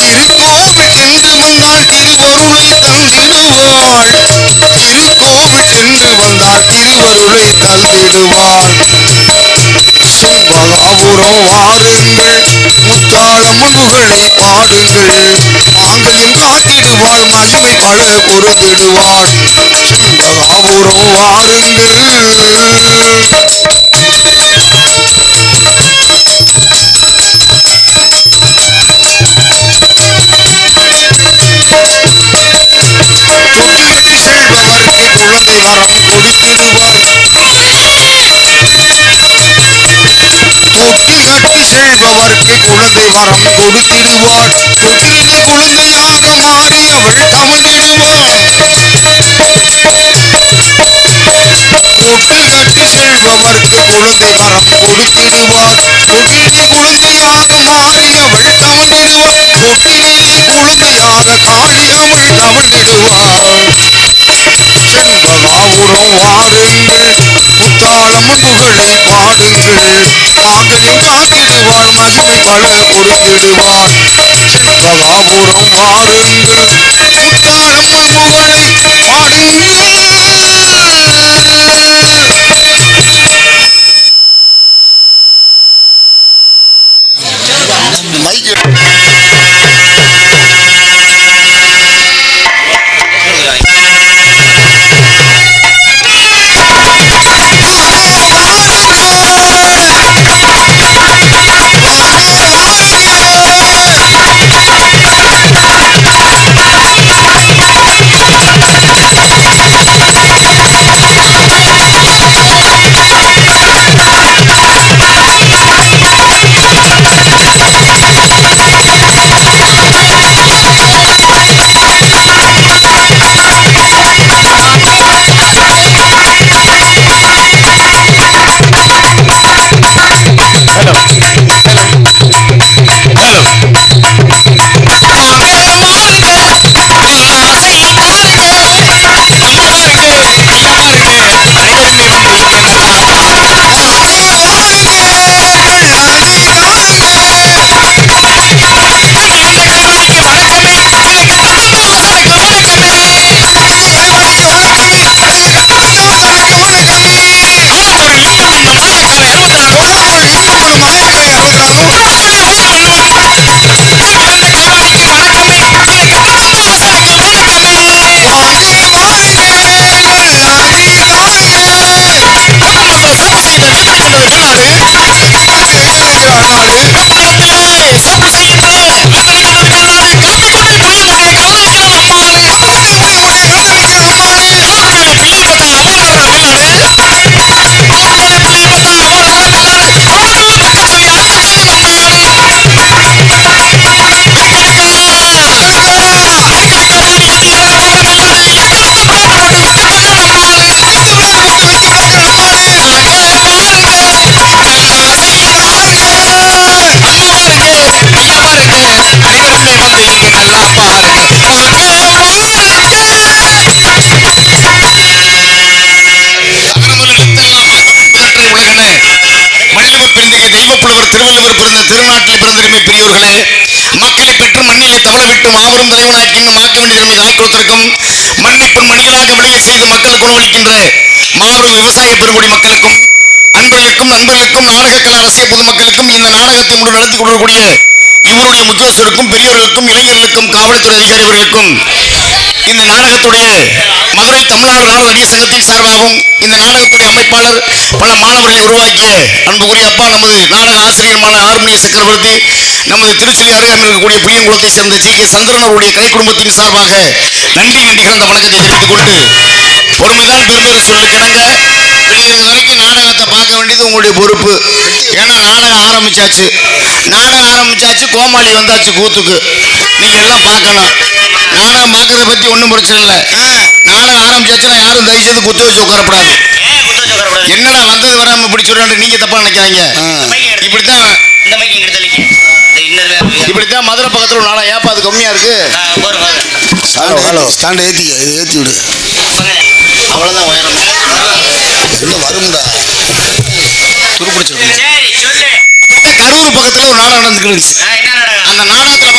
திருக்கோவில் சென்று வந்தால் திருவருளை தந்திடுவாள். திருக்கோவில் சென்று வந்தால் திருவருளை தந்திடுவாள். செண்பகாபுரம் வாருங்கள், முத்தாளம்மன் புகழை பாடுங்கள், மாங்கல்யம் காட்டி வாழ் மண்ணை கள பொருந்திடுவாள் செண்பகாபுரம் வாருங்கள். தொட்டிகட்டி செல்பவர்க்கு குழந்தை வரம் கொடுத்திடுவாள். தொட்டிகட்டி செல்பவர்க்கு குழந்தை வரம் கொடுத்திடுவாள். தொட்டிலே குழந்தையாக மாறி அவள் தவழ்ந்திடுவாள். தொட்டில் கட்டி செல்பவர்க்கு குழந்தை வரம் கொடுத்திடுவாள். தொட்டிலே குழந்தையாக மாறி அவள் தவழ்ந்திடுவாள். தொட்டிலே குழந்தையாக காளி அவள் தவழ்ந்திடுவாள். செண்பகாபுரம் வாருங்கள் முத்தாளம்மன் புகழ பாடுங்கள். மாங்கல்யம் காத்திடுவாள் மண்ணை கள பொருந்திடுவாள். செண்பகாபுரம் வாருங்கள் முத்தாளம்மன் புகழை பாடுங்கள். திருவள்ளுவர் பிறந்த திருநாட்டில் பிறந்திருமை பெரியோர்களே, மக்களை பெற்று மண்ணிலே தவள விட்டு மாபெரும் தலைவனாக்கி ஆக்க வேண்டிய காய்க்குளத்திற்கும் மண்ணை பொன் மணிகளாக விளைய செய்து மக்களுக்கு உணவளிக்கின்ற மாபெரும் விவசாய பெருங்குடி மக்களுக்கும் அன்பர்களுக்கும் நண்பர்களுக்கும் நாடக கலா ரசிக பொதுமக்களுக்கும் இந்த நாடகத்தை முழு நடத்தி கொள்ளக்கூடிய இவருடைய முக்கியஸ்தருக்கும் பெரியோர்களுக்கும் இளைஞர்களுக்கும் காவல்துறை அதிகாரிகளுக்கும் இந்த நாடகத்துடைய மதுரை தமிழ்நாடு நாடக நடிகர் சங்கத்தின் சார்பாகவும் இந்த நாடகத்துடைய அமைப்பாளர் பல மாணவர்களை உருவாக்கிய அன்புக்குரிய அப்பா நமது நாடக ஆசிரியர் ஆறுமணி சக்கரவர்த்தி நமது திருச்சியில் அருகாமையில் இருக்கக்கூடிய புளியங்குளத்தை சேர்ந்த ஜி.கே. சந்திரன் அவருடைய கலை குடும்பத்தின் சார்பாக நன்றி வேண்டி கலந்த வணக்கத்தை தெரிவித்துக் கொண்டு பொறுமைதான் பெருந்தர சொல்லிக்கிணங்க இது வரைக்கும் நாடகத்தை பார்க்க வேண்டியது உங்களுடைய பொறுப்பு. ஏன்னா நாடகம் ஆரம்பிச்சாச்சு கோமாளி வந்தாச்சு கூத்துக்கு. நீங்க எல்லாம் பார்க்கணும். நாடகம் பார்க்கறத பத்தி ஒன்றும் பிரச்சனை இல்லை. நாடகம் ஆரம்பிச்சாச்சுன்னா யாரும் தயவு செய்து குத்து வச்சு உட்காரப்படாது. என்னடா வந்தது வராம இப்படி சொல்றாங்க நீங்க தப்பா நினைக்காதீங்க. இப்படித்தான் மதுரை பக்கத்துல ஒரு நாடகம் ஏப்பா அது கம்மியா இருக்கு. ஸ்டாண்ட் ஏத்தி விடு. அவ்வளவுதான் உயரம் வரும்டா. கடவுர் பக்கத்துல ஒரு நாடகம் நடந்துக்கிட்டு அந்த நாடகத்துல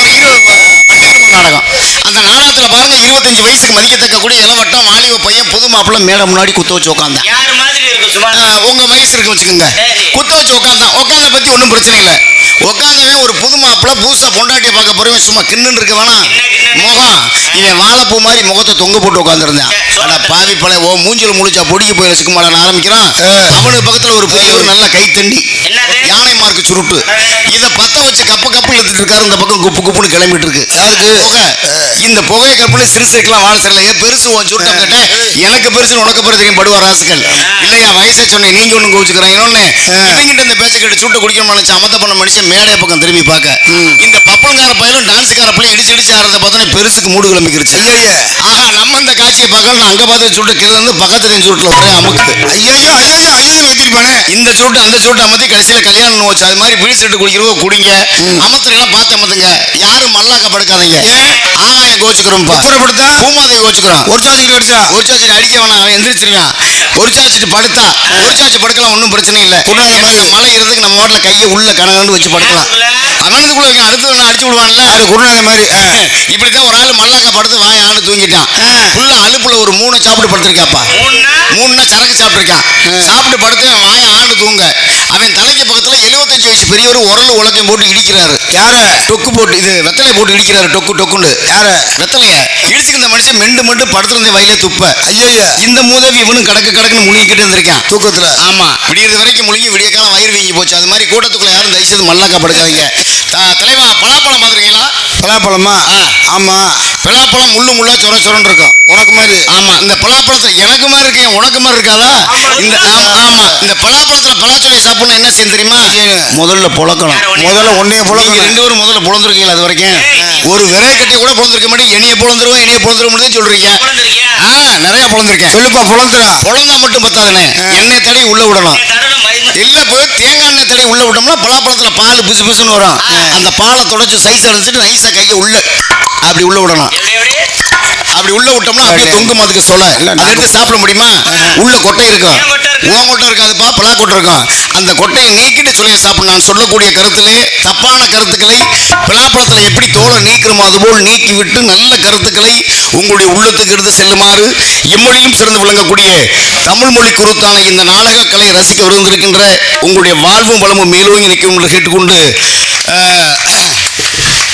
நாடகம் அந்த நாடகத்துல பாருங்க 25 வயசுக்கு மதிக்கத்தக்க கூடிய இளவட்டம் வாலிப பையன் புது மாப்பிள்ள மேட முன்னாடி குத்த வச்சு உட்காந்தான். உங்க வயசு இருக்கு வச்சுக்கோங்க. குத்த வச்சு உட்காந்தான். உட்காந்த பத்தி ஒன்றும் பிரச்சனை இல்லை. உட்காந்தவன் ஒரு புது மாப்பிள்ள புதுசா பொண்டாட்டியை பார்க்க போறவன் சும்மா கிண்ணுன்னு இருக்க வேணாம் முகம் இவன் வாழைப்பூ மாதிரி முகத்தை தொங்க போட்டு உட்காந்துருந்தான். அட பாவி பழைய ஓ மூஞ்சில் முழிச்சா பொடிக்கு போய் ரசிக்குமாடான்னு ஆரம்பிக்கிறான். அவனுக்கு பக்கத்துல ஒரு பெரியவர் நல்ல கைத்தண்டி யானை மார்க்கு சுருட்டு இதை பத்த வச்சு கப்பு கப்பு எடுத்துட்டு இருக்காரு. இந்த பக்கம் குப்பு குப்புன்னு கிளம்பிட்டு இருக்கு. புகை. இந்த புகையை கற்பனை சிறுசிருக்கலாம் வாழ் சரியில்லை. பெருசு உன் சுருட்டம் கேட்டேன். எனக்கு பெருசு உனக்கு பெருசு தெரியும் படுவா ராசுகள் இல்லையா வயசை சொன்னேன் நீங்க ஒண்ணு கோச்சுக்கிறாங்க. இன்னொன்னு இவங்கிட்ட இந்த பேச்சை கேட்டு சுட்ட குடிக்கணும்னு நினைச்சு அமத்த பண்ண மனுஷன் மேடை பக்கம் திரும்பி பார்க்க இந்த பப்பனங்கார பையனும் டான்ஸுக்கார பையன் இடிச்சு ஆடுறத பார்த்தோன்னே பெருசுக்கு மூடு கிளம்பிக்கிருச்சு. ஆஹா நம்ம இந்த காட்சியை பார்க்கணும் அங்க பார்த்து சுருட்டு கீழே இருந்து பக்கத்துல சுருட்டுல ஒரே அமுக்குது. வைத்திருப்பானே இந்த சுருட்டு அந்த சுருட்டு அமர்த்தி கடைசியில கல்யாணம் வச்சு அது மாதிரி பீடி செட்டு குடிக்கிறவங்க குடிங்க அமத்துலாம் பார்த்து அமத்துங்க யாரும் மல்லாக்க படுக்காதீங்க. ஆகாயம் கோச்சுக்கிறோம்ப்பா பூமாதேவி கோச்சுக்கிறோம். ஒரு சாச்சி அடிக்க வேணாம் அவன் எந்திரிச்சிருவான். ஒரு சாச்சிட்டு படுத்தா ஒரு சாச்சி படுக்கலாம் ஒன்றும் பிரச்சனை இல்லை. மழை இருறதுக்கு நம்ம வாட்டில் கையை உள்ள கணக்கண்டு வச்சு படுக்கலாம். அவனுக்குள்ள வைக்க அடுத்தது நான் அடிச்சு விடுவான்ல அது குருநாதை மாதிரி. இப்படித்தான் ஒரு ஆள் மல்லாக்கா படுத்து வாய ஆண்டு தூங்கிட்டான். புள்ள அலுப்புல ஒரு 3 சாப்பிட்டு படுத்திருக்காப்பா. 3னா சரக்கு சாப்பிட்டுருக்கான். சாப்பிட்டு படுத்து வாய ஆண்டு தூங்க அவன் தலைக்கு பக்கத்துல 75 வயசு பெரியவர் உரல் உலக்கையும் போட்டு இடிக்கிறாரு. யார டொக்கு போட்டு இது வெத்தலை போட்டு இடிக்கிறாரு. டொக்கு டொக்குண்டு யார வெத்தலைய இடிச்சுக்கு இந்த மனுஷன் மெண்டு மெண்டு படுத்திருந்த வயலே துப்ப. ஐயா இந்த மூதவி இவனும் கடக்குன்னு முழுங்கிக்கிட்டு இருந்திருக்கான் தூக்கத்துல. ஆமா விடியறது வரைக்கும் முழுங்கி விடிய காலம் வயிறு வீங்கி போச்சு. அது மாதிரி கூட்டத்துக்குள்ள யாரும் தயவுசெய்து மல்லாக்கா படுக்காதீங்க. தலைவா பலாப்பழம் பாத்துருக்கீங்களா? பலாப்பழமா? ஆமா பலாப்பழம் முள்ளு முள்ளா சொரன்னு இருக்கும் உனக்கு மாதிரி. ஆமா இந்த பலாப்பழத்தை எனக்கு மாதிரி இருக்கேன் உனக்கு மாதிரி இருக்காதா? இந்த ஆமா இந்த பலாப்பழத்துல பலாச்சொலை சாப்பிடணும் என்ன செய்யும் தெரியுமா? முதல்ல புழக்கணும். முதல்ல ஒன்னைய புழக்கணும். 2 பேரும் முதல்ல புலந்துருக்கீங்களா அது வரைக்கும்? ஒரு விரைய கட்டை கூட புலந்துருக்க மாட்டேன். என்னைய புலந்துருவோம் சொல்றீங்க. நிறைய புலந்துருக்கேன். சொல்லுப்பா புலந்தா மட்டும் பத்தாதுன்னு எண்ணெய் தடவி உள்ள விடணும். இல்ல போய் தேங்காய் எண்ணெய் தடவி உள்ள விட்டோம்னா பலாப்பழத்துல பால் பிசு பிசுன்னு வரும். அந்த பாலை தொடச்சு சைஸ் எடுத்துட்டு நைஸா கையை உள்ள அப்படி உள்ள விடணும். அப்படி உள்ள விட்டோம்னா அப்படியே தொங்கு மாத்துக்க சொல்ல எடுத்து சாப்பிட முடியுமா? உள்ள கொட்டை இருக்கும். உன் கொட்டை இருக்காதுப்பா பலா கொட்டை இருக்கும். அந்த கொட்டையை நீக்கிட்டு சொல்ல சாப்பிட நான் சொல்லக்கூடிய கருத்திலே தப்பான கருத்துக்களை பலாப்பழத்துல எப்படி தோலை நீக்கிறோமோ அதுபோல் நீக்கி விட்டு நல்ல கருத்துக்களை உங்களுடைய உள்ளத்துக்கு எடுத்து செல்லுமாறு இம்மொழியும் சிறந்து விளங்கக்கூடிய தமிழ் மொழி குருத்தான இந்த நாடக கலை ரசிக்க விருந்திருக்கின்ற உங்களுடைய வாழ்வும் வளமும் மேலோங்கி நிற்கும் என்று கேட்டுக்கொண்டு உங்கையில்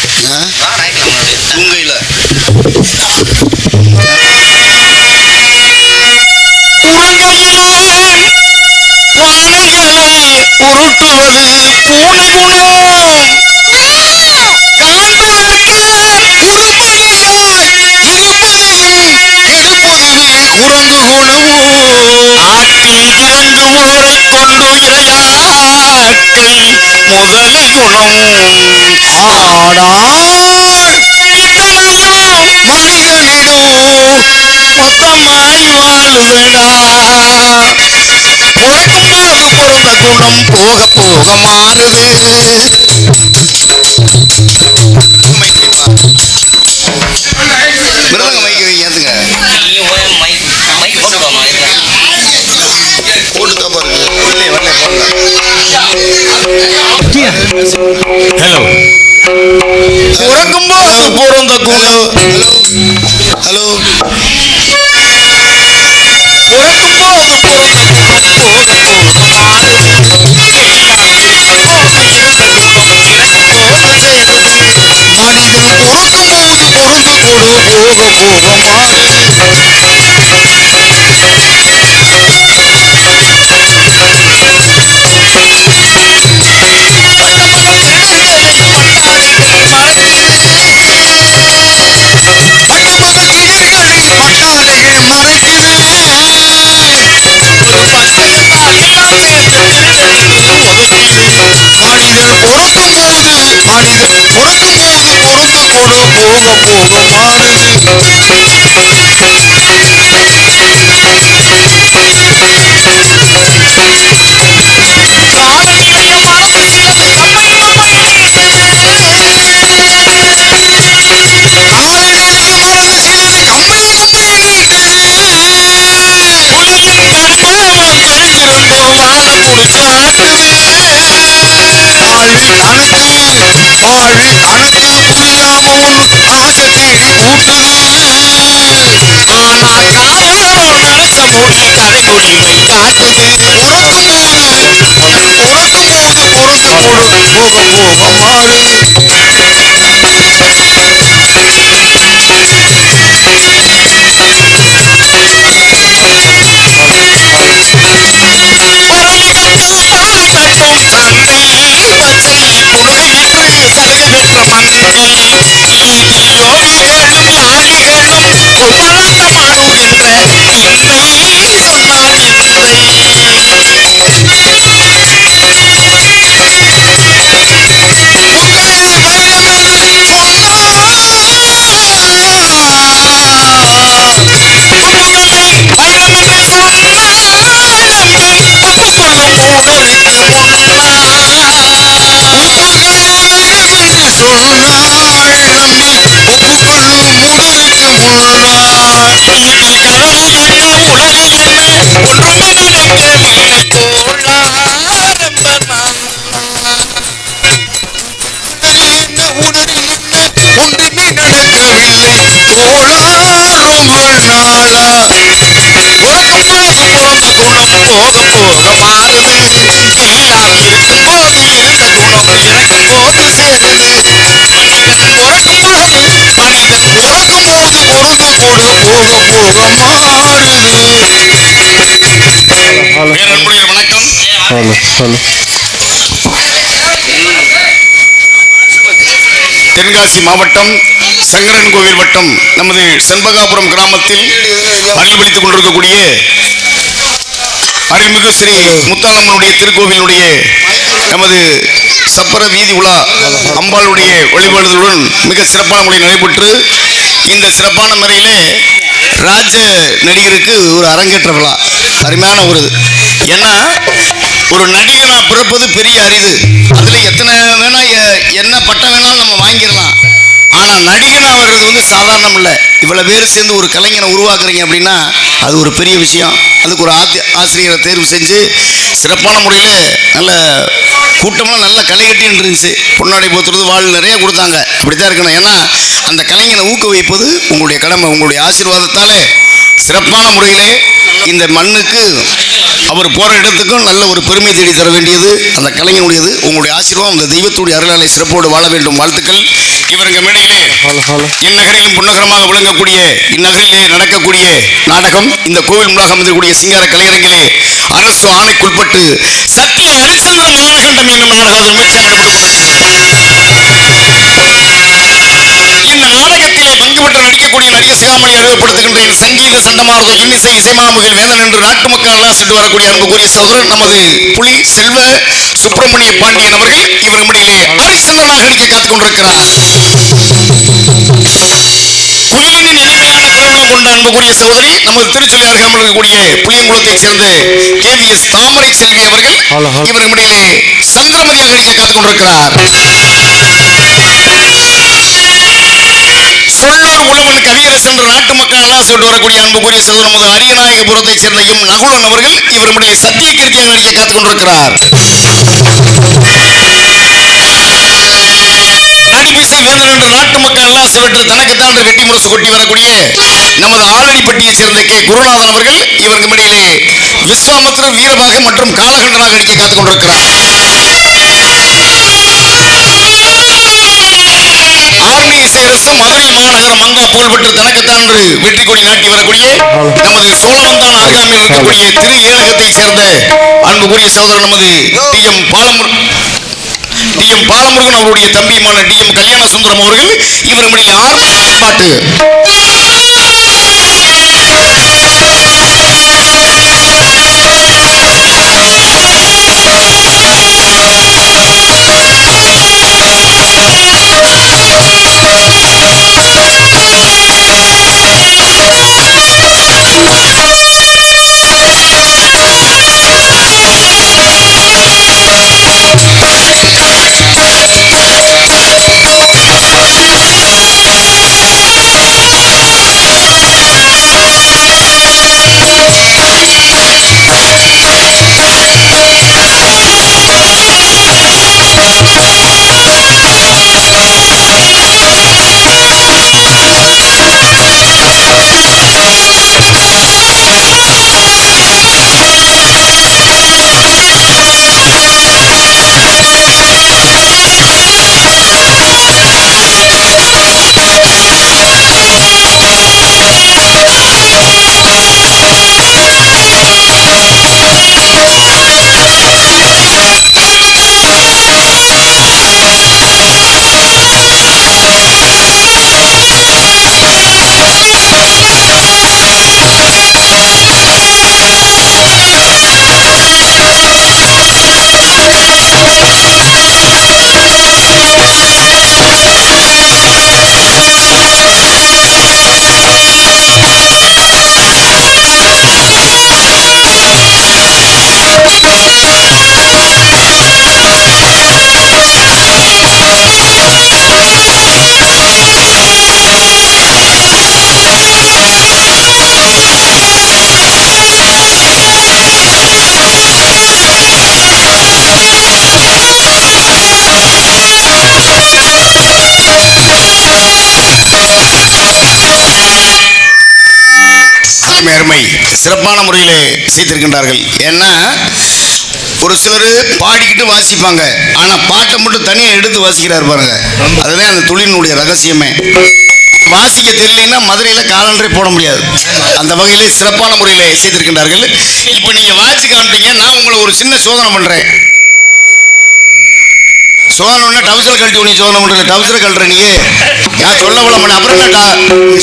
உருட்டுவது பூனை குணம் கலந்துரைக்க குரங்கு குணம் ஆற்றும் கலந்து ஊரை கொண்டு விளையாட்டும் முதலை குணம் ஆடார் இத்தனையும் மனிதனிடம் மொத்தமாய் வாழ்வடா பிறக்கும் போது பிறந்த குணம் போக போக மாறுது. மிருதங்க மைக்கு வைங்க போட்டுதான் பாருங்க. ஹலோ பிறக்கும் போது பிறந்த குணம் ஹலோ பிறக்கும் போது மனிதன் பிறக்கும் போது பிறந்த குணம் போக போக மாறுது. மனிதர் பிறக்கும் போது பிறந்த குணம் போக போக மாறுது. காலநிலைய மறந்துட்டு காலநிலைய மறந்துட்டு கம்மல் உலகம் கடுக்காம தாய் வந்த வாழ புடிச்சாட்டுது. வாழ்வில் அணைச்சா புரியாம ஒரு ஆசை தீ ஊட்டுது. ஆனா காவலரும் நினைச்ச முடி கரை ஒளிஞ்சு காட்டுது. பிறக்கும் போது பிறந்த குணம் போக போக மாறுது. போக போக மாறுது நீயானது செம்போதில் இருந்த குணங்கள் எனக்கு தோன்று சேருது புரட்சியானது மனிதன் பிறக்கும் போது பொழுது கூட போக போக மாறுது. பேரன்புடைய வணக்கம். தென்காசி மாவட்டம் சங்கரன் கோவில் வட்டம் நமது செண்பகாபுரம் கிராமத்தில் அருள்பளித்துக் கொண்டிருக்கக்கூடிய அருள்மிகு ஸ்ரீ முத்தாலம்மனுடைய திருக்கோவிலுடைய நமது சப்பர வீதி உலா அம்பாளுடைய வழிபாடுகளுடன் மிக சிறப்பான முறையில் நடைபெற்று இந்த சிறப்பான முறையிலே ராஜ நடிகருக்கு ஒரு அரங்கேற்ற விழா அருமையான ஒரு ஏன்னா ஒரு நடிகனா பிறப்பது பெரிய அரிது. அதுல எத்தனை வேணா என்ன பட்டம் வேணாலும் நம்ம வாங்கிடலாம். ஆனா நடிகனா வர்றது வந்து சாதாரணம் இல்லை. இவ்வளவு பேர் சேர்ந்து ஒரு கலைஞனை உருவாக்குறீங்க அப்படின்னா அது ஒரு பெரிய விஷயம். அதுக்கு ஒரு ஆசிரியரை தேர்வு செஞ்சு சிறப்பான முறையில் நல்ல கூட்டமாக நல்ல களை கட்டின்னு இருந்துச்சு. பொன்னாடை போத்துறது வாழ் நிறைய கொடுத்தாங்க. அப்படித்தான் இருக்கணும். ஏன்னா அந்த கலைஞனை ஊக்குவிப்பது உங்களுடைய கடமை. உங்களுடைய ஆசீர்வாதத்தாலே சிறப்பான முறையிலே இந்த மண்ணுக்கு அவர் போகிற இடத்துக்கும் நல்ல ஒரு பெருமை தேடி தர வேண்டியது அந்த கலைஞனுடையது. உங்களுடைய ஆசீர்வாதம் அந்த தெய்வத்துடைய அருளாலை சிறப்போடு வாழ வேண்டும். வாழ்த்துக்கள். இவருங்க மேடையிலே இந்நகரிலும் புன்னகரமாக விளங்கக்கூடிய இந்நகரிலே நடக்கக்கூடிய நாடகம் இந்த கோவில் முன்பாக அமைந்திருக்கக்கூடிய சிங்கார கலையரங்கிலே அரசு ஆணைக்குட்பட்டு சத்திய ஹரிச்சந்திர மயானகண்டம் என்னும் நாடகம் விமர்சனம் இந்த நாடகத்திலே பங்கு பெற்று நடிக்கக்கூடிய நடிகர் சிகாமணி அறிமுகப்படுத்துகின்றேன். சங்கீத சண்டமானது இன்னிசை இசைமாமுகில் வேந்தன் என்று நாட்டு மக்கள் எல்லாம் சென்று வரக்கூடிய அன்புக்குரிய சகோதரர் நமது புலி செல்வ சுப்பிரமணிய பாண்டியன் அவர்கள் இவர் நம்மிடையே ஹரிச்சந்திரனாக நடிக்க காத்துக் கொண்டிருக்கிறார். புலிகளின் எளிமையான குரலும் கொண்ட அன்புக்குரிய சகோதரி நமது திருச்சுழி அருகாமல் இருக்கக்கூடிய புளியங்குளத்தைச் சேர்ந்த KVS தாமரை செல்வி அவர்கள் இவர் நம்மிடையே சந்திரமதியாக நடிக்க காத்துக் கொண்டிருக்கிறார். சொல்லூர் உழவன் கவியரசு என்று நாட்டு மக்கள் எல்லாம் சொல்லிட்டு வரக்கூடிய அன்புக்குரிய சகோதரர் நமது அரியநாயகபுரத்தைச் சேர்ந்த நகுலன் அவர்கள் இவர் நம்முடைய சத்திய கிருத்தியாக நடிக்க காத்துக் கொண்டிருக்கிறார். அடிமிசை வேந்தன் என்று நாட்டு மக்கள் எல்லாம் சொல்லிட்டு தனக்குத்தான் வெட்டி முரசு கொட்டி வரக்கூடிய நமது ஆலடிப்பட்டியைச் சேர்ந்த குருநாதன் அவர்கள் இவர் நம்மிடையிலே விஸ்வாமித்திர வீரபாக மற்றும் காலகண்டனாக நடிக்க காத்துக் கொண்டிருக்கிறார். ஆரணி இசை ரசம் மதுரை மாநகரம் மங்கா புகழ்பெற்று தனக்குத்தான் என்று வெற்றி கொடி நாட்டி வரக்கூடிய நமது சோழவந்தான் அருகாமையில் இருக்கக்கூடிய திரு ஏழகத்தைச் சேர்ந்த அன்புக்குரிய சகோதரர் நமது பாலமுருகன் அவருடைய தம்பியுமான கல்யாண சுந்தரம் அவர்கள் இவர் நம்முடைய பாட்டு சிறப்பான முறையிலே செய்திருக்கின்றார்கள். ஏன்னா ஒரு சிலர் பாடிக்கிட்டு வாசிப்பாங்க, ஆனால் பாட்டை மட்டும் தனியாக எடுத்து வாசிக்கிறார் பாருங்க. அதுதான் அந்த தொழிலினுடைய ரகசியமே. வாசிக்க தெரியலைன்னா மதுரையில் காலண்டரே போட முடியாது. அந்த வகையில் சிறப்பான முறையில் செய்திருக்கின்றார்கள். இப்போ நீங்கள் வாசி காமிட்டீங்க, நான் உங்களை ஒரு சின்ன சோதனை பண்ணுறேன். சோதனை டவுசர் கழட்டி உனி சோதனை பண்ணுறது, டவுசரை கழட்டுற நீ நான் சொல்ல விட மாட்டேன். அப்புறம் என்னடா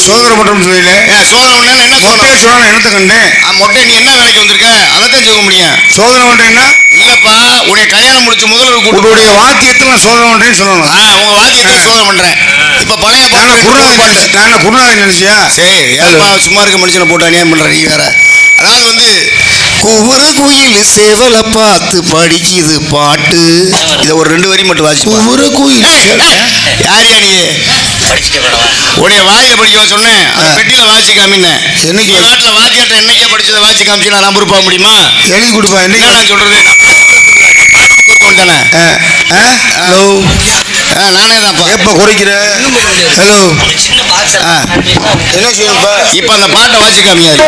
சோதனை பண்ணுறோம்னு சொல்லல. சோதனை பண்ணா என்ன மொட்டை சோதனை என்னத்தை கண்டேன்? மொட்டை நீ என்ன வேலைக்கு வந்திருக்க? அதைத்தான் சொல்ல முடியும். சோதனை பண்ணுறேன்னா இல்லப்பா, உன்னை கல்யாணம் முடிச்ச முதல்ல உங்களுடைய வாத்தியத்தில் நான் சோதனை பண்ணுறேன்னு சொல்லணும். உங்க வாத்தியத்தை சோதனை பண்றேன். இப்ப பழைய நான் குருநாதன் நினைச்சியா? சரி, ஏப்பா சும்மா இருக்க மனுஷனை போட்டு அநியாயம் பண்ற நீ வேற. அதாவது வந்து கூவுற குயில் சேவலை பார்த்து படிக்குது பாட்டு. இதை ஒரு 2 வரி மட்டும் வாசி. கூவுற குயில் யார் நீ? உடைய வாயில படிக்க சொன்னேன், அந்த பெட்டியில வாசி காமினேன். என்னைக்கு நாட்டில் வாத்தியாட்ட என்னைக்கே படிச்சதை வாசி காமிச்சு நான் நம்பர் போக முடியுமா? எழுதி கொடுப்பா. என்னைக்கு நான் சொல்றது தானே. ஹலோ, நானே தான்ப்பா. எப்போ குறைக்கிற? ஹலோ, என்ன செய்யணும்ப்பா? இப்போ அந்த பாட்டை வாசி காமியாது.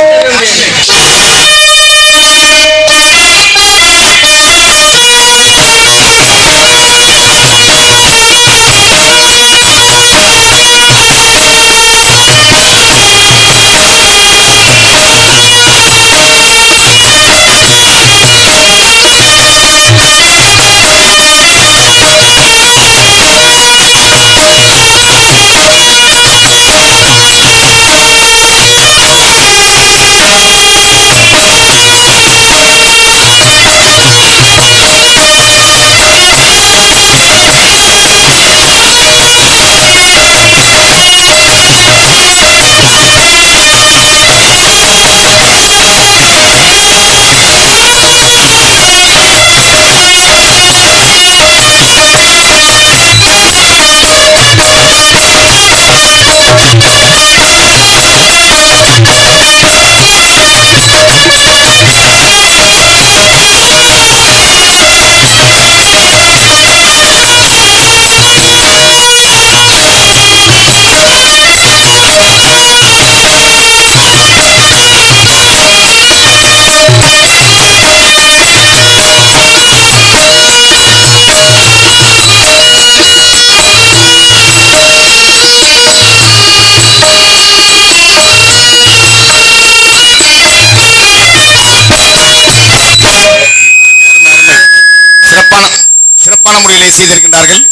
சிறப்பான முறையிலே செய்திருக்கின்றார்கள்.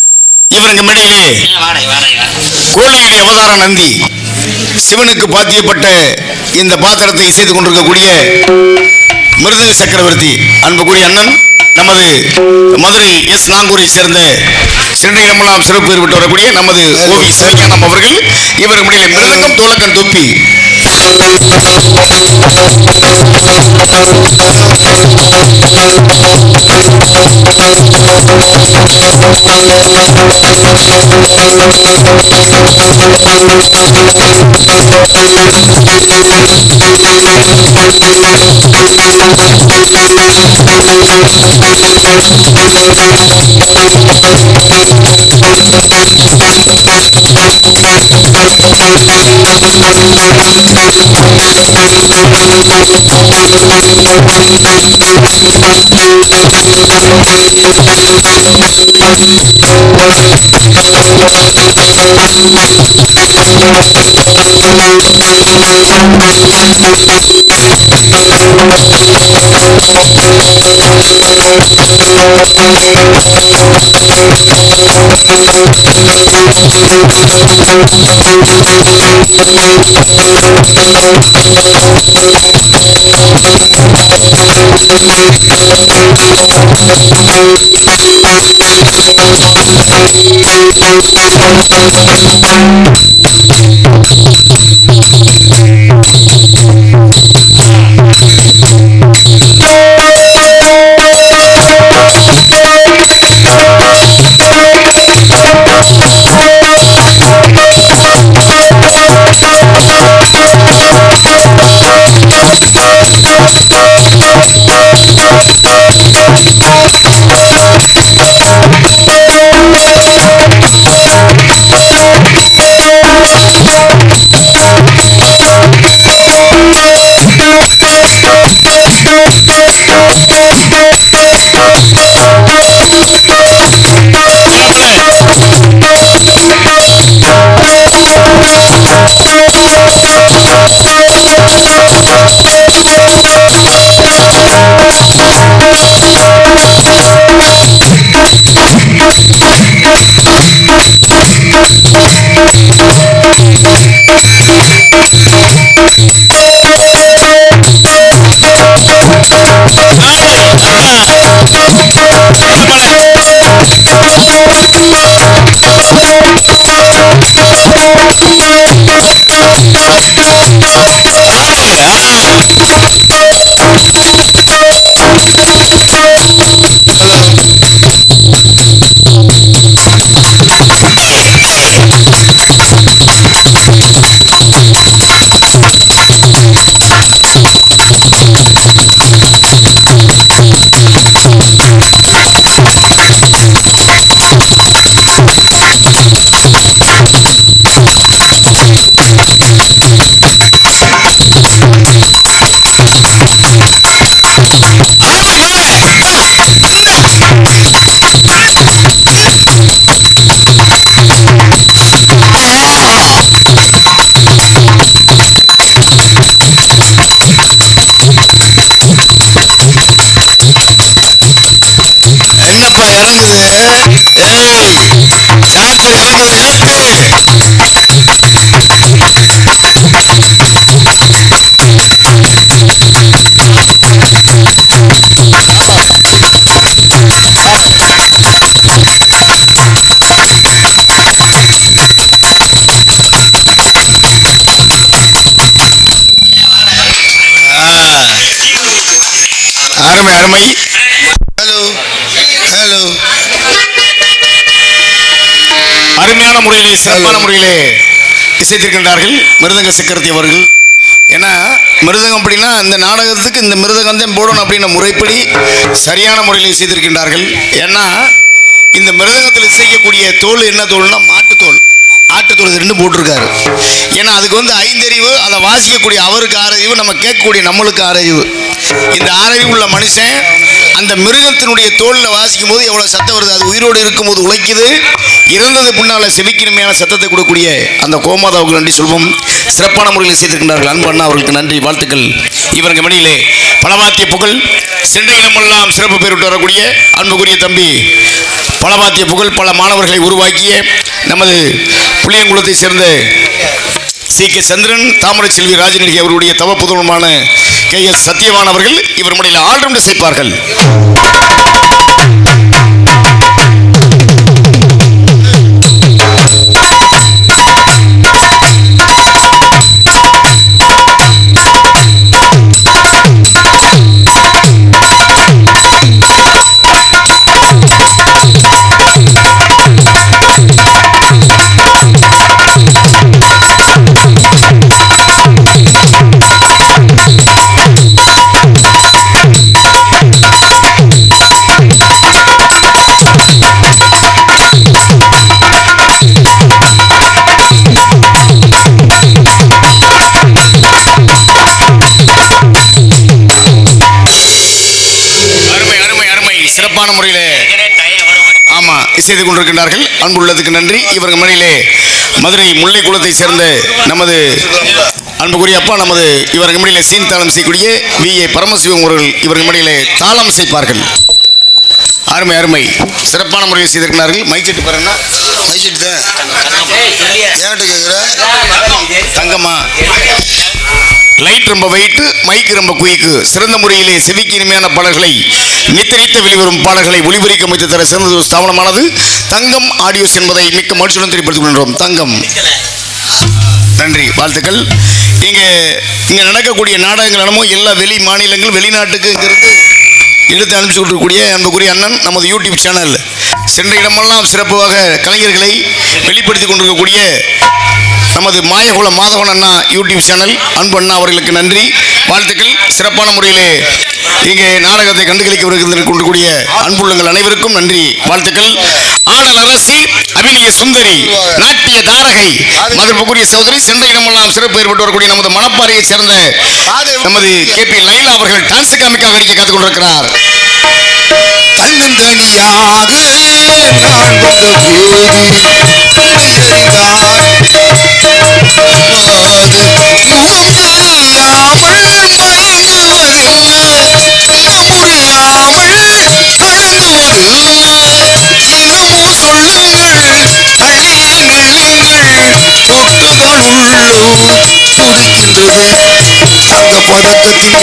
இவருக்கு முன்னாடியே கோழியுடைய அவதார நந்தி சிவனுக்கு பாத்தியப்பட்ட இந்த பாத்திரத்தை செய்து கொண்டிருக்கக்கூடிய மிருதல் சக்கரவர்த்தி அன்புக்குரிய அண்ணன் நமது மதுரை எஸ் நாங்கூரை சேர்ந்த சிறுநீரமெல்லாம் சிறப்பு பெற்று வரக்கூடிய நமது கோவில் சிவஞானம் அவர்கள் இவர் முன்னிலை மிருதங்கம் தோலக்கன் தொப்பி அருமை அருமை. Hello hello. அருமையான முறையிலே சிறப்பான முறையிலே இசைத்திருக்கின்றார்கள் மிருதங்க சக்கரவர்த்தி அவர்கள். ஏன்னா மிருதங்கம் அப்படின்னா இந்த நாடகத்துக்கு இந்த மிருதகம் தான் போடணும் அப்படின்ற முறைப்படி சரியான முறையில் இசைத்திருக்கின்றார்கள். ஏன்னா இந்த மிருதங்கத்தில் இசைக்கக்கூடிய தோல் என்ன தோல்னா மாட்டுத்தோல், ஆட்டுத்தோல், இது ரெண்டும் போட்டிருக்காரு. ஏன்னா அதுக்கு வந்து ஐந்தறிவு, அதை வாசிக்கக்கூடிய அவருக்கு ஆறறிவு, நம்ம கேட்கக்கூடிய நம்மளுக்கு ஆறறிவு. இந்த ஆறறிவு உள்ள மனுஷன் அந்த மிருகத்தினுடைய தோலில் வாசிக்கும் போது எவ்வளோ சத்தம் வருது. அது உயிரோடு இருக்கும்போது உழைக்குது, இறந்தது பின்னால் செவிக்கிருமையான சத்தத்தை கொடுக்கக்கூடிய அந்த கோமாதாவுக்கு நன்றி சொல்வோம். சிறப்பான முறையில் செய்திருக்கின்றார்கள் அன்பு அண்ணா அவர்களுக்கு நன்றி, வாழ்த்துக்கள். இவருக்கு மணியிலே பலவாத்திய புகழ் சென்றையிடமெல்லாம் சிறப்பு பெற்று வரக்கூடிய அன்புக்குரிய தம்பி பலவாத்திய புகழ் பல மாணவர்களை உருவாக்கிய நமது புளியங்குளத்தை சேர்ந்த சி.கே. சந்திரன், தாமரை செல்வி ராஜநடிகை அவருடைய தவ புதல்வமான K.S. சத்தியவான் அவர்கள் இவர் முறையில் ஆல்ரவுண்ட் இசைப்பார்கள். சிறப்பான முறையில் ஆமாம் இசைத்து கொண்டிருக்கின்றார்கள். அன்புள்ளதுக்கு நன்றி. இவர்கள் மணியிலே மதுரை முல்லை குளத்தை சேர்ந்த நமது அன்புக்குரிய அப்பா நமது இவர்கள் மணியிலே சீன் தாளம் செய்யக்கூடிய V.A. பரமசிவம் அவர்கள் இவர்கள் மணியிலே தாளம் செய்ப்பார்கள். அருமை அருமை சிறப்பான முறையில் செய்திருக்கிறார்கள். மைச்செட்டு பாருன்னா மைசெட்டு தான் ஏன்ட்டு கேட்குற தங்கம்மா லைட் ரொம்ப வெயிட்டு, மைக்கு ரொம்ப குயிக்கு. சிறந்த முறையிலே செவிக்கு இனிமையான பாடல்களை நித்தரித்த வெளிவரும் பாடல்களை ஒளிபரிக்க அமைத்து தர சிறந்த ஒரு ஸ்தாபனமானது தங்கம் ஆடியோஸ் என்பதை மிக்க மகிழ்ச்சியுடன் தெரியப்படுத்திக் கொள்கிறோம். தங்கம் நன்றி, வாழ்த்துக்கள். இங்கே நடக்கக்கூடிய நாடகங்கள் என்னமோ எல்லா வெளி மாநிலங்கள் வெளிநாட்டுக்கு இங்கிருந்து எடுத்து அனுப்பிச்சு கொடுக்கக்கூடிய அன்புக்குரிய அண்ணன் நமது யூடியூப் சேனல் சென்ற இடமெல்லாம் சிறப்பாக கலைஞர்களை வெளிப்படுத்தி கொண்டிருக்கக்கூடிய நமது மாயகுல மாதவன் அண்ணா யூடியூப் சேனல் அன்பு அண்ணா அவர்களுக்கு நன்றி, வாழ்த்துக்கள். சிறப்பான முறையிலே இங்கே நாடகத்தை கண்டுகளிக்க கொண்டிருக்கக்கூடிய அன்புள்ளங்கள் அனைவருக்கும் நன்றி, வாழ்த்துக்கள். ஆடல் அரசி, அபிநய சுந்தரி, நாட்டிய தாரகை, மதிப்புக்குரிய சகோதரி, சென்ற இடமெல்லாம் சிறப்பு ஏற்பட்டு வரக்கூடிய நமது மணப்பாறையை சேர்ந்த நமது KP லைலா அவர்கள் டான்ஸ் காமிக்காக நடிக்க காத்துக் கொண்டிருக்கிறார். தன்னந்தனியாக நான் வந்தபோது அந்த பதட்டத்தின்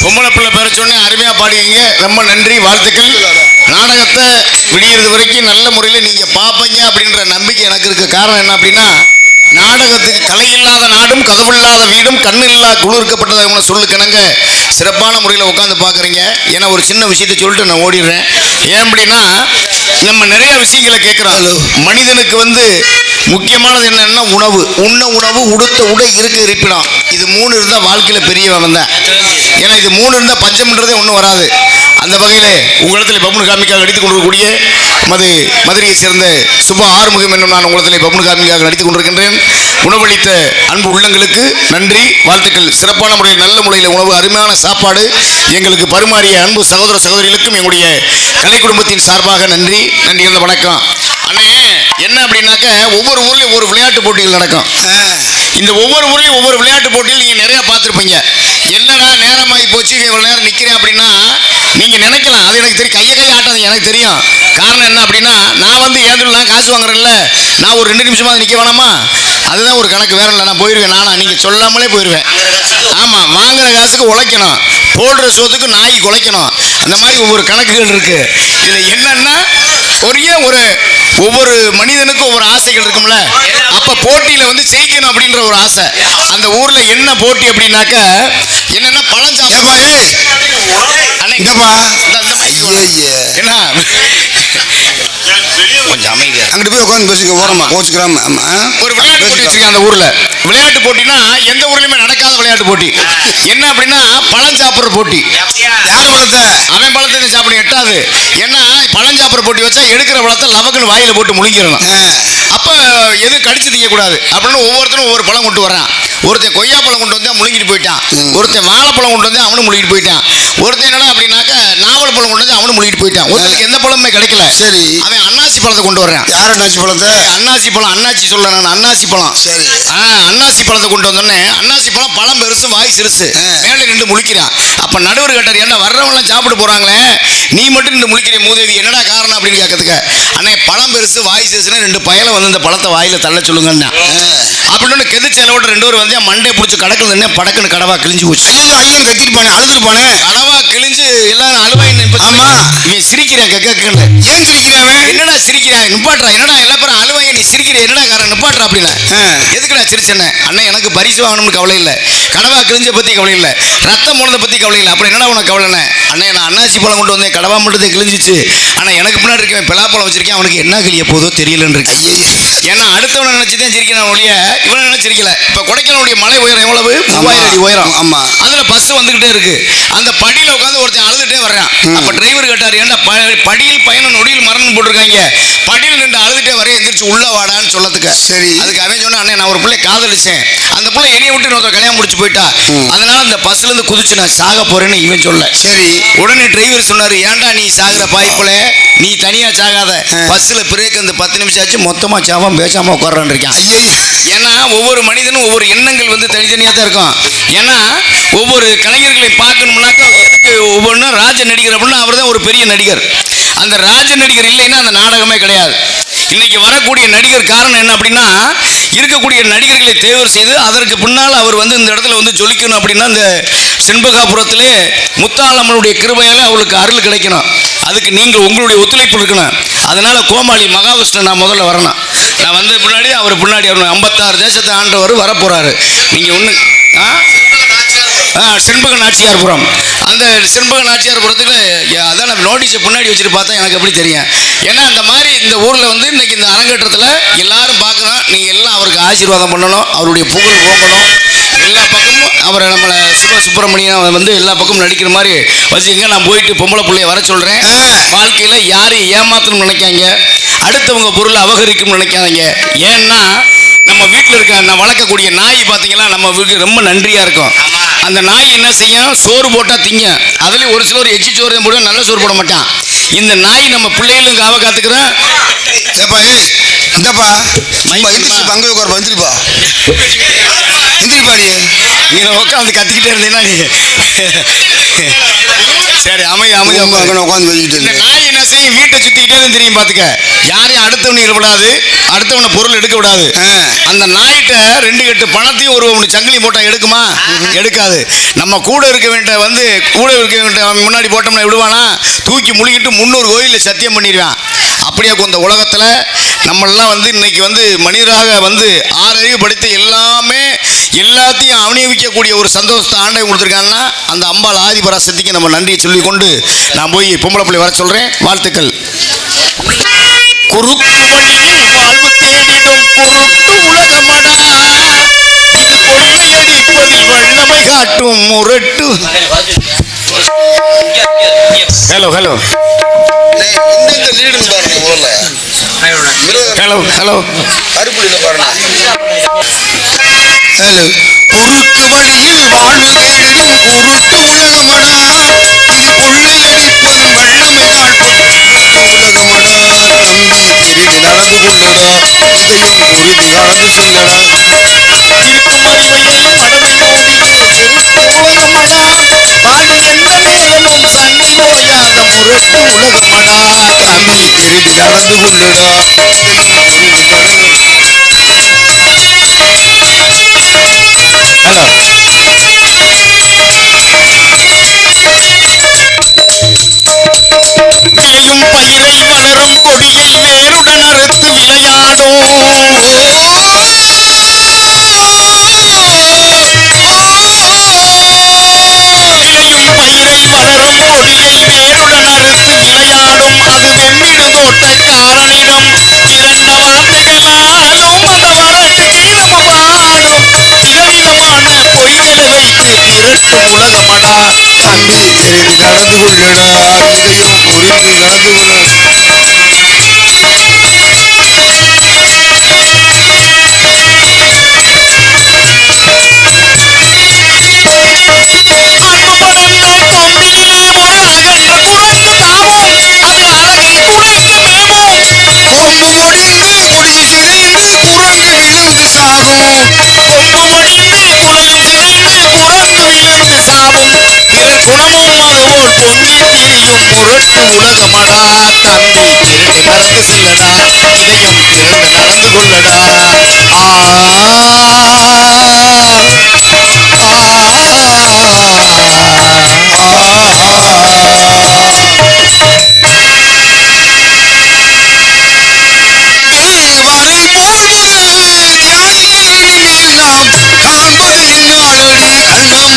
பொம்பளை பிள்ளை பேர சொன்னே அருமையா பாடிக்கீங்க. ரொம்ப நன்றி, வாழ்த்துக்கள். நாடகத்தை விடியறது வரைக்கும் நல்ல முறையில் நீங்க பார்ப்பீங்க அப்படின்ற நம்பிக்கை எனக்கு இருக்கு. காரணம் என்ன அப்படின்னா, நாடகத்துக்கு கலை இல்லாத நாடும் கதவில்லாத வீடும் கண்ணில்லா குளிர்க்கப்பட்டதை சொல்லுக்கணுங்க சிறப்பான முறையில் உட்காந்து பார்க்குறீங்க. ஏன்னா ஒரு சின்ன விஷயத்தை சொல்லிட்டு நான் ஓடிடுறேன். ஏன் அப்படின்னா, நம்ம நிறைய விஷயங்களை கேட்குறோம். மனிதனுக்கு முக்கியமானது என்னன்னா உணவு, உண்ண உணவு, உடுத்த உடை, இருக்க இருப்பிடம். இது 3 இருந்தால் வாழ்க்கையில் பெரியவன் வந்தேன். ஏன்னா இது 3 இருந்தால் பஞ்சம்ன்றதே ஒன்றும் வராது. அந்த வகையில் உங்களிடத்தில் பப்புனு காமிக்காக நடித்துக் கொண்டிருக்கக்கூடிய மதுரையை சேர்ந்த சுபா ஆறுமுகம் என்னும் நான் உங்களிடத்தில் பப்புனு காமிக்காக நடித்துக் கொண்டிருக்கின்றேன். உணவளித்த அன்பு உள்ளங்களுக்கு நன்றி, வாழ்த்துக்கள். சிறப்பான முறையில் நல்ல முறையில் உணவு, அருமையான சாப்பாடு எங்களுக்கு பரிமாறிய அன்பு சகோதர சகோதரிகளுக்கும் எங்களுடைய கலை குடும்பத்தின் சார்பாக நன்றி இருந்த வணக்கம். அண்ணே என்ன அப்படின்னாக்க, ஒவ்வொரு ஊர்லேயும் ஒரு விளையாட்டு போட்டிகள் நடக்கும். இந்த ஒவ்வொரு ஊர்லேயும் ஒவ்வொரு விளையாட்டு போட்டியில் நீங்கள் நிறையா பார்த்துருப்பீங்க. என்னடா நேரமாகி போச்சு இவ்வளோ நேரம் நிற்கிறேன் அப்படின்னா நீங்கள் நினைக்கலாம். அது எனக்கு தெரியும், கையை ஆட்டாதீங்க, எனக்கு தெரியும். காரணம் என்ன அப்படின்னா, நான் ஏதுலாம் காசு வாங்குறேன்ல, நான் ஒரு 2 நிமிஷமாக நிற்க வேணாமா? அதுதான் ஒரு கணக்கு, வேற இல்லை. நான் போயிடுவேன், நீங்கள் சொல்லாமலே போயிடுவேன். ஆமாம், வாங்குற காசுக்கு உழைக்கணும், போடுற சோத்துக்கு நாய்க்கு குலைக்கணும். அந்த மாதிரி ஒவ்வொரு கணக்குகள் இருக்குது. இதில் என்னன்னா, ஒவ்வொரு மனிதனுக்கும் ஒவ்வொரு ஆசைகள் இருக்கும்ல. அப்போ போட்டியில் ஜெயிக்கணும் அப்படின்ற ஒரு ஆசை. அந்த ஊரில் என்ன போட்டி அப்படின்னாக்க, என்னன்னா பழம் சாப்பிடுவாங்க. என்ன கொஞ்சம் அமைதியா அங்கிட்டு போய் உட்காந்து பேசுங்க, ஓரமா கோச்சுக்கிறாம. ஒரு விளையாட்டு போட்டி வச்சிருக்கேன் அந்த ஊர்ல. விளையாட்டு போட்டினா எந்த ஊர்லயுமே நடக்காத விளையாட்டு போட்டி. என்ன அப்படின்னா, பழம் சாப்பிட்ற போட்டி. யார் பழத்தை? அவன் பழத்தை சாப்பிட எட்டாது. ஏன்னா பழம் சாப்பிட்ற போட்டி வச்சா எடுக்கிற பழத்தை லவக்குன்னு வாயில போட்டு முழுங்கிடணும். அப்ப எதுவும் கடிச்சு திங்க கூடாது அப்படின்னு ஒவ்வொருத்தரும் ஒவ்வொரு பழம் கொண்டு வரான். ஒருத்தன் கொய்யா பழம் கொண்டு வந்தா முழுங்கிட்டு போயிட்டான், ஒருத்தன் வாழைப்பழம் கொண்டு வந்தா அவனும் முழுங்கிட்டு போயிட்டான், ஒருத்தன் என்னடா அப்படின்னாக்க நாவல் பழம் கொண்டு வந்து அவனும் முழுங்கிட்டு போயிட்டான். ஒருத்தருக்கு எந்த பழமுமே கிடைக்கல. சரி, அவன் அன்னாசி பழத்தை கொண்டு வர்றான். யார் அன்னாசி பழத்தை? அன்னாசி பழம், அன்னாச்சி சொல்ல நான் அன்னாசி பழம். சரி, அன்னாசி பழத்தை கொண்டு வந்தோடனே அன்னாசி பழம் பெருசு, வாய் சிறுசு, மேலே நின்று முழிக்கிறான். அப்ப நடுவர் கேட்டார், என்ன வர்றவங்களாம் சாப்பிட்டு போறாங்களே, நீ மட்டும் நின்று முழிக்கிற மூதேவி, என்னடா காரணம் அப்படின்னு கேட்கறதுக்கு, அண்ணே பழம் பெருசு வாய் சிறுசுன்னு 2 பயலை இந்த பழத்தை வாயில தள்ள சொல்லுங்கன்னா அப்படின்னு கெதிச்சலோட 2 பேர் மண்டே பிடிச்சி கடக்குன்னு படக்குன்னு கடவா கிழிஞ்சு போச்சு. கத்திட்டு போனேன், அழுதுட்டு போனேன், கடவா கிழிஞ்சு எல்லாரும் அழுவாய். இவன் சிரிக்கிறான், கேட்கல. ஏன் சிரிக்கிறான்? என்னடா சிரிக்கிறான்? நிப்பாட்றா. என்னடா எல்லா பேரும் அழுவாய், நீ சிரிக்கிற, என்னடா காரணம்? நிப்பாட்றா அப்படின்னா. எதுக்குடா சிரிச்சேன்னு? அண்ணன் எனக்கு பரிசு வாங்கணும்னு கவலை இல்லை, கடவா கிழிஞ்ச பத்தி கவலை இல்லை, ரத்தம் போனதை பத்தி கவலை இல்லை. அப்புறம் என்னடா உனக்கு கவலைண்ணே? அண்ணே நான் அன்னாசி பழம் கொண்டு வந்தேன், கடவா மட்டும் கிழிஞ்சிச்சு. ஆனா எனக்கு பின்னாடி இருக்கேன் பலாப்பழம் வச்சிருக்கேன், அவனுக்கு என்ன கிளிய போதோ தெரியலன்னு இருக்கு. ஏன்னா அடுத்தவனை நினைச்சுதான் சிரிக்கிறான் ஒழிய இவனை நினைச்சிருக்கல. இப்ப கொடைக்கானலுடைய மலை உயரம் எவ்வளவு? 3000 அடி உயரம். ஆமா, அதுல பஸ் வந்துகிட்டே இருக்கு. அந்த படியில உட்காந்து ஒருத்தன் அழுதுட்டே வர்றான். அப்ப டிரைவர் கேட்டாரு, ஏன்டா படியில் பயணம் நொடியில் மரணம் போட்டிருக்காங்க, படியில் நின்று அழுதுட்டே வர, எந்திரிச்சு உள்ள வாடான்னு சொல்லதுக்கு. சரி, அதுக்கு அவன் சொன்னா, அண்ணே நான் ஒரு பிள்ளை காதலிச்சேன், அந்த பிள்ளை என்னைய விட்டு இன்னொருத்தர் கல்யாணம் முடிச்சு போயிட்டா, அதனால அந்த பஸ்ல இருந்து குதிச்சு நான் சாக போறேன்னு இவன் சொல்ல. சரி, உடனே டிரைவர் சொன்னாரு, ஏன்டா நீ சாகுற பாய்ப்புல, நீ தனியா சாகாத, பஸ்ல பிரேக் அந்த 10 நிமிஷம் ஆச்சு, மொத்தமா சாவாம பேசாம உட்கார்றான் இருக்கான். ஏன்னா ஒவ்வொரு மனிதனும் ஒவ்வொரு எண்ணங்கள் தனித்தனியா தான் இருக்கும். ஏன்னா ஒவ்வொரு கலைஞர்களை பார்க்கணும்னாக்கா ஒவ்வொன்றும் ராஜ நடிகர் அப்படின்னா அவர் தான் ஒரு பெரிய நடிகர். அந்த ராஜ நடிகர் இல்லைன்னா அந்த நாடகமே கிடையாது. இன்னைக்கு வரக்கூடிய நடிகர் காரணம் என்ன அப்படின்னா, இருக்கக்கூடிய நடிகர்களை தேர்வு செய்து அதற்கு பின்னால் அவர் இந்த இடத்துல ஜொலிக்கணும் அப்படின்னா, இந்த செண்பகாபுரத்திலே முத்தாளம்மனுடைய கிருபையால அவளுக்கு அருள் கிடைக்கணும். அதுக்கு நீங்கள் உங்களுடைய ஒத்துழைப்பு இருக்கணும். அதனால கோமாளி மகாவிஷ்ணு நான் முதல்ல வரணும். நான் வந்த பின்னாடி அவர் பின்னாடி 56 தேசத்தை ஆண்டவர் வரப்போறாரு. நீங்க ஒன்று செண்பக நாச்சியார்புரம், அந்த செண்பக நாச்சியார்புரத்துக்கு அதான் நம்ம நோட்டீஸை பின்னாடி வச்சுட்டு பார்த்தா எனக்கு எப்படி தெரியும். ஏன்னா அந்த மாதிரி இந்த ஊரில் இன்னைக்கு இந்த அரங்கேற்றத்தில் எல்லாரும் பார்க்கணும். நீங்கள் எல்லாம் அவருக்கு ஆசீர்வாதம் பண்ணணும், அவருடைய புகழ் ஓங்கணும். எல்லா பக்கமும் அவரை நம்மளை சுப்பிரமணியம் எல்லா பக்கமும் நடிக்கிற மாதிரி வச்சுக்கங்க. நான் போயிட்டு பொம்பளை பிள்ளைய வர சொல்கிறேன். வாழ்க்கையில் யாரையும் ஏமாத்தணும்னு நினைக்காங்க, அடுத்தவங்க பொருளை அபகரிக்கணும்னு நினைக்காதீங்க. ஏன்னா நம்ம வீட்டில் இருக்க நான் வளர்க்கக்கூடிய நாய் பார்த்தீங்களா, நம்ம வீட்டுக்கு ரொம்ப நன்றியாக இருக்கும். அந்த நாய் என்ன செய்யும்? சோறு போட்டால் திங்க. அதுலேயும் ஒரு சிலர் எச்சி சோறு போடுவோம், நல்ல சோறு போட மாட்டான். இந்த நாய் நம்ம பிள்ளைகளும் காவ காத்துக்கிறேன். ஏப்பா இந்தப்பா அங்கே உட்கார் வந்துருப்பா, எந்திரிப்பா நீ நீ உட்காந்து கத்திக்கிட்டே இருந்தீங்கன்னா நீ சரி அமைதி உட்காந்து வச்சுக்கிட்டு இந்த நாய் என்ன செய்யும்? வீட்டை சுத்திக்கிட்டே தான் தெரியும் பார்த்துக்க. யாரையும் அடுத்தவனு விடாது, அடுத்தவனை பொருள் எடுக்க விடாது. அந்த நாய்கிட்ட 2 கட்டு பணத்தையும் ஒரு சங்கிலி போட்டா எடுக்குமா? எடுக்காது. நம்ம கூட இருக்க வேண்டிய முன்னாடி போட்டோம்னா விடுவானா? தூக்கி முழுகிட்டு 300 கோயிலில் சத்தியம் பண்ணிடுவான். அப்படியே இந்த உலகத்தில் நம்மளாம் இன்னைக்கு மனிதராக 6 அறிவு படித்து எல்லாத்தையும் அனுபவிக்கக்கூடிய ஒரு சந்தோஷத்தை ஆண்டவன் கொடுத்துருக்காங்கன்னா அந்த அம்பாள் ஆதிபராசக்திக்கு நம்ம நன்றியை சொல்லிக்கொண்டு நான் போய் பொம்பளை பிள்ளை வர சொல்றேன். வாழ்த்துக்கள். குருட்டு வழியில் வாழ்வு தேடிடும் குருட்டு உலகமடா, பொறுமையளிப்பதில் வல்லமை காட்டும் முரட்டு. ஹலோ ஹலோ ஹலோ ஹலோ குருட்டு வழியில் வாழ்வு தேடிடும் குருட்டு உலகமடா, அந்த கொள்ளை அடிப்பதில் வல்லமை காட்டும் உலகமடா. தம்பி தெரிந்து நடந்து கொள்ளடா, இதையும் புரிந்து நடந்து செல்லடா. இருக்கும் அறிவையெல்லாம் கடவில் ஓடிவிடும் செருட்டு உலகமடா, வாழ்வு செல்வமே எனும் தண்ணி ஓயாத முரட்டு உலகமடா. தம்பி தெரிந்து நடந்து கொள்ளடா, இதையும் புரிந்து நடந்து. ஹலோ விளையும் பயிரை வளரும் கொடியை வேருடன் அறுத்து விளையாடும். விளையும் பயிரை வளரும் கொடியை வேருடன் அறுத்து விளையாடும். அது வெவ்விடு தோட்டக்காரனிடம் பிறந்த வளர்ப்புகளாலும் அந்த வழக்கு தீரமும் வாழும். விதவிதமான பொய்களை வைத்து மிரட்டும் உலகமடா. தம்பி தெரிந்து நடந்து கொள்ளடா, இதையும் புரிந்து நடந்து கொள்ள. அன்பு படர்ந்த கொம்பிலே முறை அகன்ற குரங்கு தாவும், அதில் அழகில் துளைத்த மேவும். கொம்பு ஒடிந்து குழியில் சிதைந்து குரங்கு விழுந்து சாகும். கொம்பு ஒடிந்து குழியில் சிதைந்து குரங்கு விழுந்து சாகும். பிறர் குணமும் அதுபோல் பொங்கி திரியும் முரட்டு உலகமடா. தம்பி திரண்டு நடந்து செல்லடா, இதயம் திரண்டு நடந்து கொள்ளடா. தேவரை போல ஞானியை எல்லாம் காண்பது இந்நாளடி கண்ணம்மா. அவன் கண்ணீர்களே கருதும் உள்ளம்மா. பசும்புல் தேவரை போல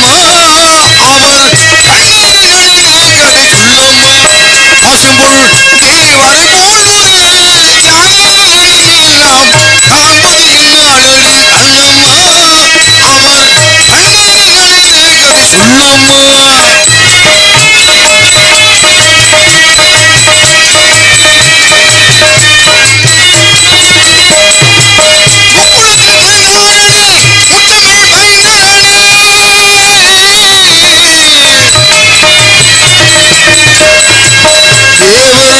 ஞானியை எல்லாம் காண்பது இந்நாளடி கண்ணம்மா. அவன் கண்ணீர்களே கருதும் உள்ளம்மா.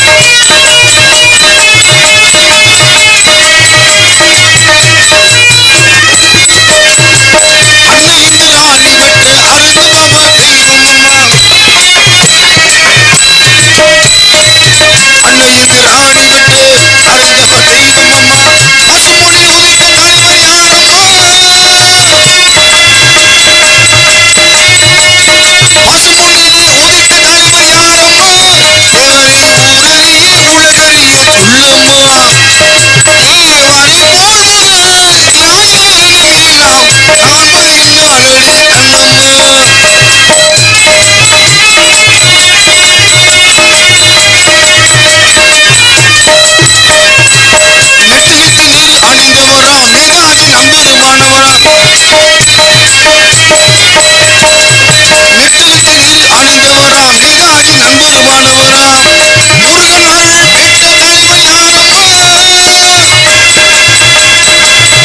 முக்குளத்து கண்ணாளனே, முத்தமிழ் மன்னனே. தேவர் முக்குளத்து கண்ணாளனே, முத்தமிழ் மன்னனே. முக்குளமும் போற்றும்படி திகழ்வாயடி செல்லம்மா. தேவரை போல ஞானியை எல்லாம் காண்பது இந்நாளடி கண்ணம்மா. அன்னை இதில் ஆணி பெற்று அருந்ததம்மா தெய்வம் அம்மா. அன்னை இதில் ஆணி பெற்று அருந்தவ தெய்வம் அம்மா. பசுமொழி உதித்த தாய்மையாரம்மா. பசுமொழி உதித்த தாய்மையாரம்மா. தேவரின் ஊரறிய உலகறிய சொல்லம்மா. தேவரை போல ஞானியை எல்லாம் காண்பது இந்நாளடி கண்ணம்மா. மெட்டிலுக்கு நெல் அணிந்தவராம் நேதாஜி நம்பெருமானவராம். மெட்டிலுக்கு நெல் அணிந்தவராம் நேதாஜி நம்பெருமானவராம். முருகனருள் பெற்ற தாய்மையாரம்மா.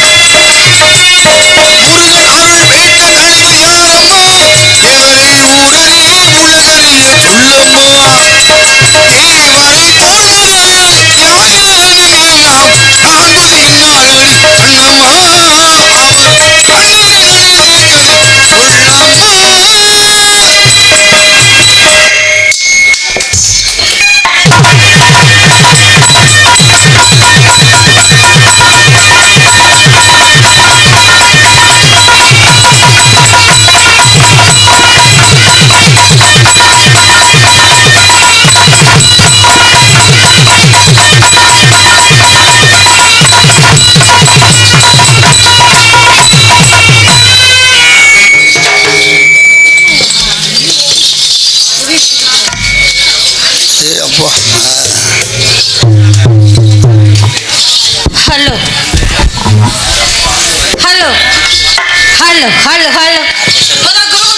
ஹலோ ஹலோ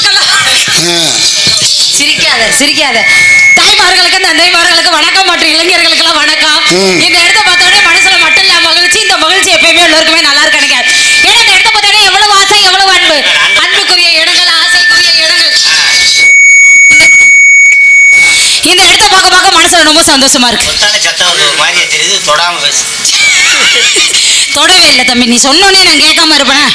ஹலோ சிரிக்காத சிரிக்காத. தாய்மார்களுக்கு தந்தைமார்களுக்கு வணக்கம் மற்றும் இளைஞர்களுக்கெல்லாம் வணக்கம். இந்த இடத்த பார்த்தோடனே மனசுல மட்டும் இல்ல மகிழ்ச்சி. இந்த மகிழ்ச்சி எப்பயுமே எல்லாருக்குமே நல்லா இருக்கு நினைக்காது. ஏன்னா இந்த இடத்த பார்த்தோடனே எவ்வளவு ஆசை எவ்வளவு அன்பு. அன்புக்குரிய இடங்கள் ஆசைக்குரிய இடங்கள். இந்த இடத்த பார்க்க பார்க்க மனசுல ரொம்ப சந்தோஷமா இருக்கு. தொடவே இல்லை தம்பி, நீ சொன்னோடனே நான் கேட்காம இருப்பேன்.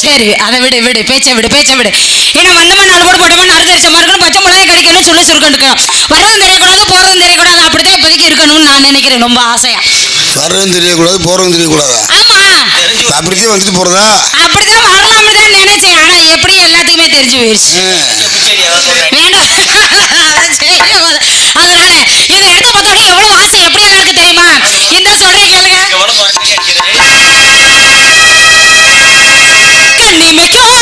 சரி அதை விடு விடு பேச்சை விடு பேச்சை விடு. ஏன்னா வந்தமா 4 போடு போட்டோமா நறுக்கரிசமா இருக்கணும், பச்சை மிளகாய் கடிக்கணும், சுள்ள சுருக்கணும், வரதும் தெரியக்கூடாது போறதும் தெரியக்கூடாது. அப்படிதான் இப்போதைக்கு இருக்கணும்னு நான் நினைக்கிறேன் ரொம்ப ஆசையா. வர்றதும் தெரியக்கூடாது போறதும் தெரியக்கூடாது. ஆமா அப்படித்தான் வந்துட்டு போறதா? அப்படிதான் வரலாம்னு தான் நினைச்சேன். ஆனா எப்படி எல்லாத்தையுமே தெரிஞ்சு போயிருச்சு. வேண்டாம் அதனால இந்த இடத்த பார்த்தோட எவ்வளவு ஆசை எப்படி எல்லாம் இருக்கு தெரியுமா? இந்த சொல்றேன் கேளுங்க. தண்ணி மிக்கும்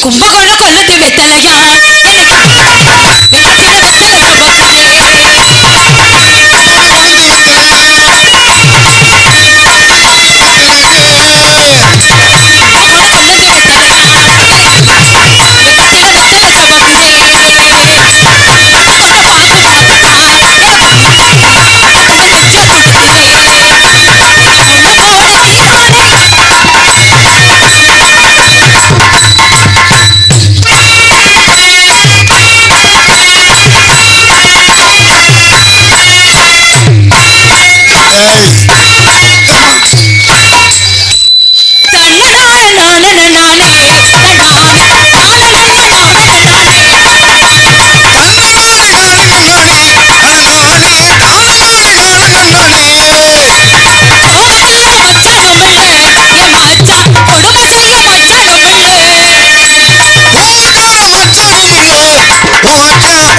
கும்பகோணம் கொல்லத்து வெத்தலையா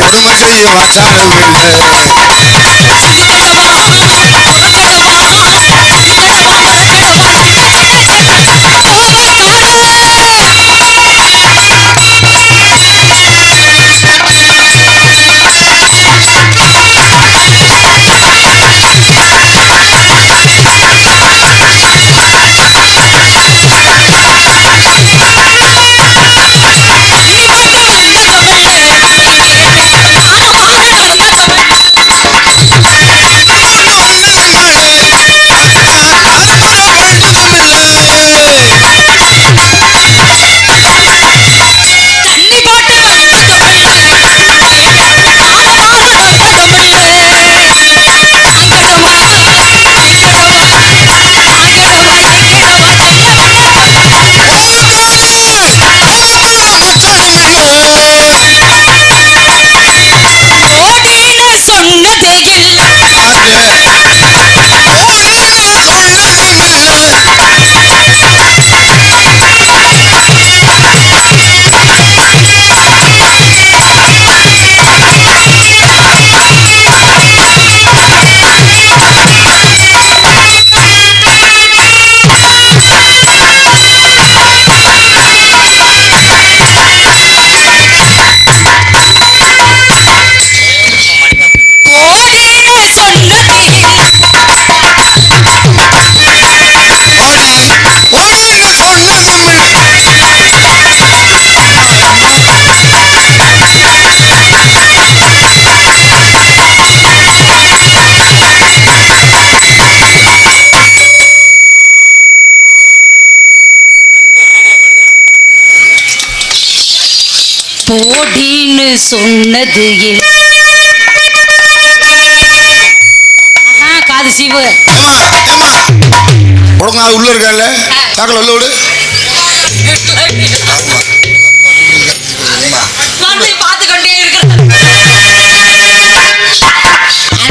ஒன்று மட்டும் இங்கே போடின்னு சொன்னது காது சீவு உடனே உள்ள இருக்கல சாக்கல உள்ள விடு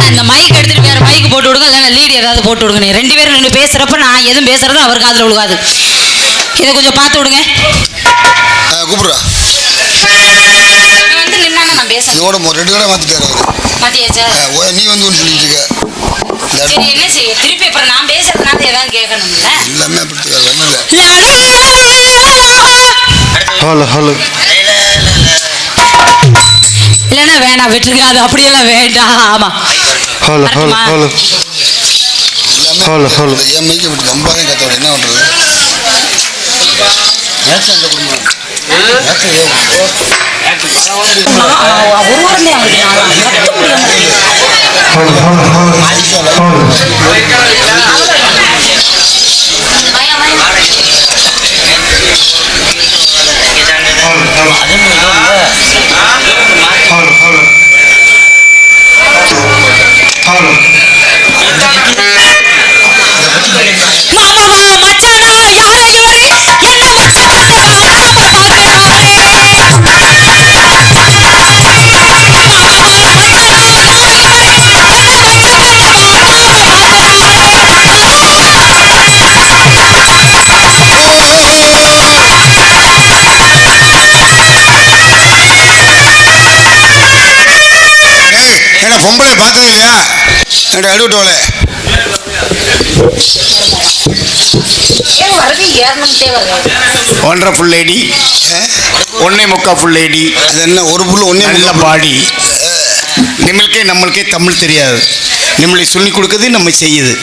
அந்த மைக் எடுத்துட்டு வேற மைக் போட்டு விடுங்க இல்ல லீடு ஏதாவது போட்டு விடுங்க. ரெண்டு பேரும் நின்று பேசுறப்ப நான் எதுவும் பேசுறது அவர் காதுல விழுகாது. இதை கொஞ்சம் பார்த்து விடுங்க. கூப்பிடுறா வந்து நின்னாங்க நான் பேசுறேன். இதோட ரெண்டு கடை மாத்திட்டாரு அவரு. மாத்தியாச்சா? நீ வந்து ஒன்று சொல்லிட்டு இருக்க. சரி என்ன செய்ய திருப்பி அப்புறம் நான் பேசுறதுனால ஏதாவது கேட்கணும்ல. எல்லாமே அப்படி ஹலோ ஹலோ இல்லைன்னா வேணாம் விட்டுருங்க. அது அப்படியெல்லாம் வேண்டாம். ஆமா hello hello hello hello hello என் மைக்க விட்டு நம்பாதே கத்தோட என்ன பண்றது? ஏன்னா பொம்பளை பார்த்தது இல்லையா? ரெண்டு அடிவிட்டோல ஒன்றரை ஃபுல் லேடி ஒன்னே முக்கா ஃபுல் லேடி. அது என்ன ஒரு புல் ஒன்னே நல்ல பாடி. நம்மளுக்கே தமிழ் தெரியாது. நம்மளை சொல்லி கொடுக்குது நம்ம செய்யுது.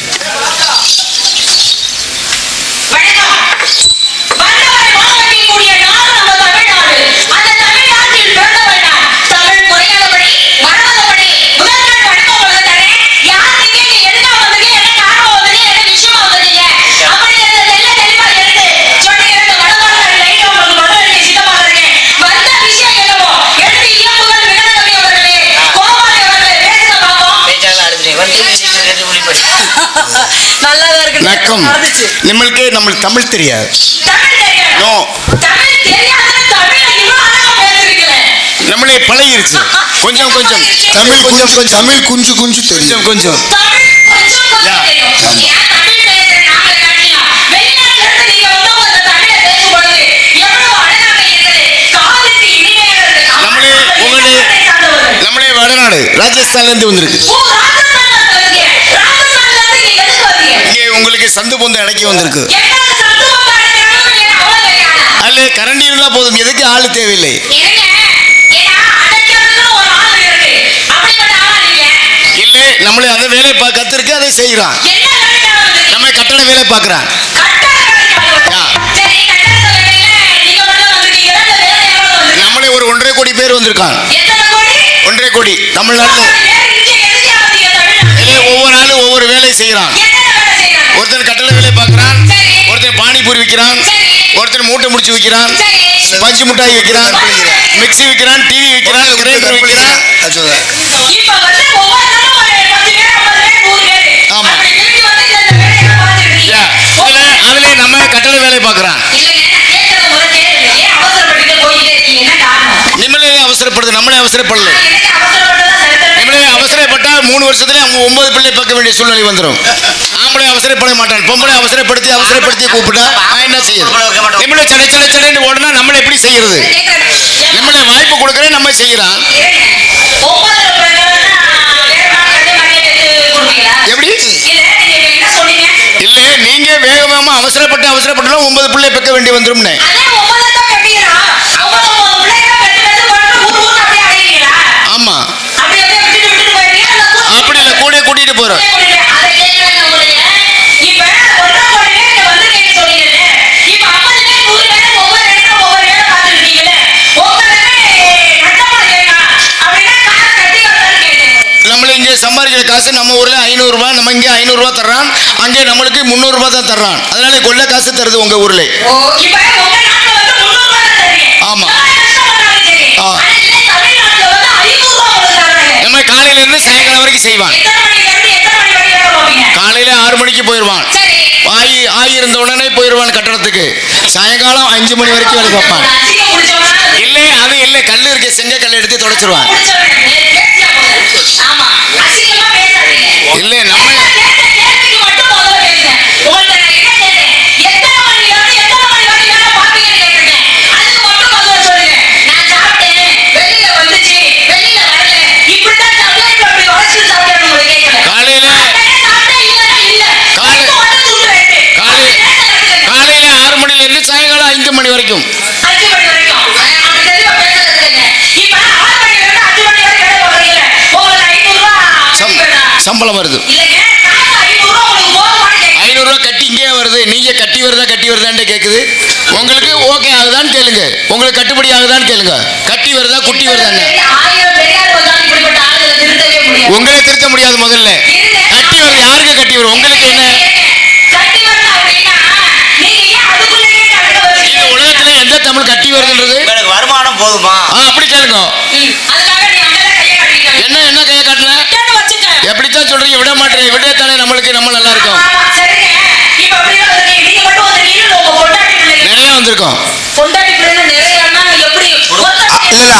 நக்கம் நம்மளுக்கே நம்ம தமிழ் தெரியாது. நோ நம்மளே பழகிருச்சு. கொஞ்சம் கொஞ்சம் தமிழ் கொஞ்சம் கொஞ்சம் தமிழ் குஞ்சு குஞ்சு தெரியும் கொஞ்சம். நம்மளே வடநாடு ராஜஸ்தான்ல இருந்து வந்திருக்கு. இங்கே உங்களுக்கு சந்து பொந்த இடைக்கு வந்திருக்கு. அல்ல கரண்டி இருந்தா போதும், எதுக்கு ஆளு தேவையில்லை. இல்லை நம்மளே அந்த வேலை கத்திருக்கு, அதை செய்யறான். நம்ம கட்டட வேலை பார்க்கறான். நம்மளே ஒரு 1.5 கோடி பேர் வந்திருக்கான். 1.5 கோடி தமிழ்நாட்டில். ஒவ்வொரு ஆளும் ஒவ்வொரு வேலை செய்யறான். ஒருத்தன் கட்டட வேலை பார்க்கறான், ஒருத்தன் பானிபூரி விற்கிறான், ஒருத்தன் மூட்டை முடிச்சு விற்கிறான், பஞ்சு மிட்டாய் விற்கிறான், மிக்சி விற்கிறான், டிவி விற்கிறான், கிரைண்டர் விற்கிறான். ஆமா, அதுல நம்ம கட்டட வேலை பார்க்கறான். நம்மளே அவசரப்படுது, நம்மளே அவசரப்படல. நம்மளே அவசரப்பட்டா 3 வருஷத்துல 9 பிள்ளை பார்க்க வேண்டிய சூழ்நிலை வந்துடும். ஆம்பளை அவசரப்பட மாட்டான், பொம்பளை அவசரப்படுத்தி கூப்பிட்டா என்ன செய்யுது? நம்மளே சடச்சடன்னு ஓடுனா நம்மளை எப்படி செய்யறது? நம்மளே வாய்ப்பு கொடுக்கறேன், நம்ம செய்யறான். எப்படி இல்ல, நீங்க வேகமா அவசரப்பட்டு 9 பிள்ளை பெக்க வேண்டி வந்துரும்னே. ஆமா, அப்படி இல்ல, கூட கூட்டிட்டு போறோம். நம்மள இங்க சம்பாதிக்கிற காசு நம்ம ஊர்ல 500 ரூபாய், நம்ம இங்க 500 ரூபாய் தர்றான், அங்கே நம்மளுக்கு 300 ரூபாய் தான் தர்றான். அதனால கொள்ள காசு தருது உங்க ஊர்ல. ஆமா, நம்ம காலையில இருந்து சாயங்காலம் வரைக்கும் செய்வான். காலையில 6 மணிக்கு போயிடுவான், ஆகி இருந்த உடனே போயிடுவான் கட்டடத்துக்கு. சாயங்காலம் 5 மணி வரைக்கும் வேலை பார்ப்பான். இல்லை அது இல்லை, கல் இருக்க செங்க கல் எடுத்து தொடச்சிருவான். இல்லை நம்ம காலையில 6 மணில இருந்து சாயங்காலம் 5 மணி வரைக்கும். சம்பளம் வருது. 500 ரூபாய் கட்டி இங்கே வருது. நீங்க கட்டி வருதான்னு கேக்குது. உங்களுக்கு ஓகே ஆகுதான்னு கேளுங்க, உங்களுக்கு கட்டுப்படி ஆகுதான்னு கேளுங்க. கட்டி வருதா குட்டி வருதான்னு உங்களே திருத்த முடியாது. முதல்ல கட்டி வருது, யாருக்கு கட்டி வரும்? உங்களுக்கு என்ன உலகத்துல எந்த தமிழ் கட்டி வருதுன்றது வருமானம் போதுமா? அப்படி கேளுங்க. என்ன கையை காட்டல? எப்படித்தான் சொல்றீங்க? விட மாட்டீங்க. விடத்தானே நம்மளுக்கு நம்ம நல்லா இருக்கும். நிறைய வந்திருக்கோம்.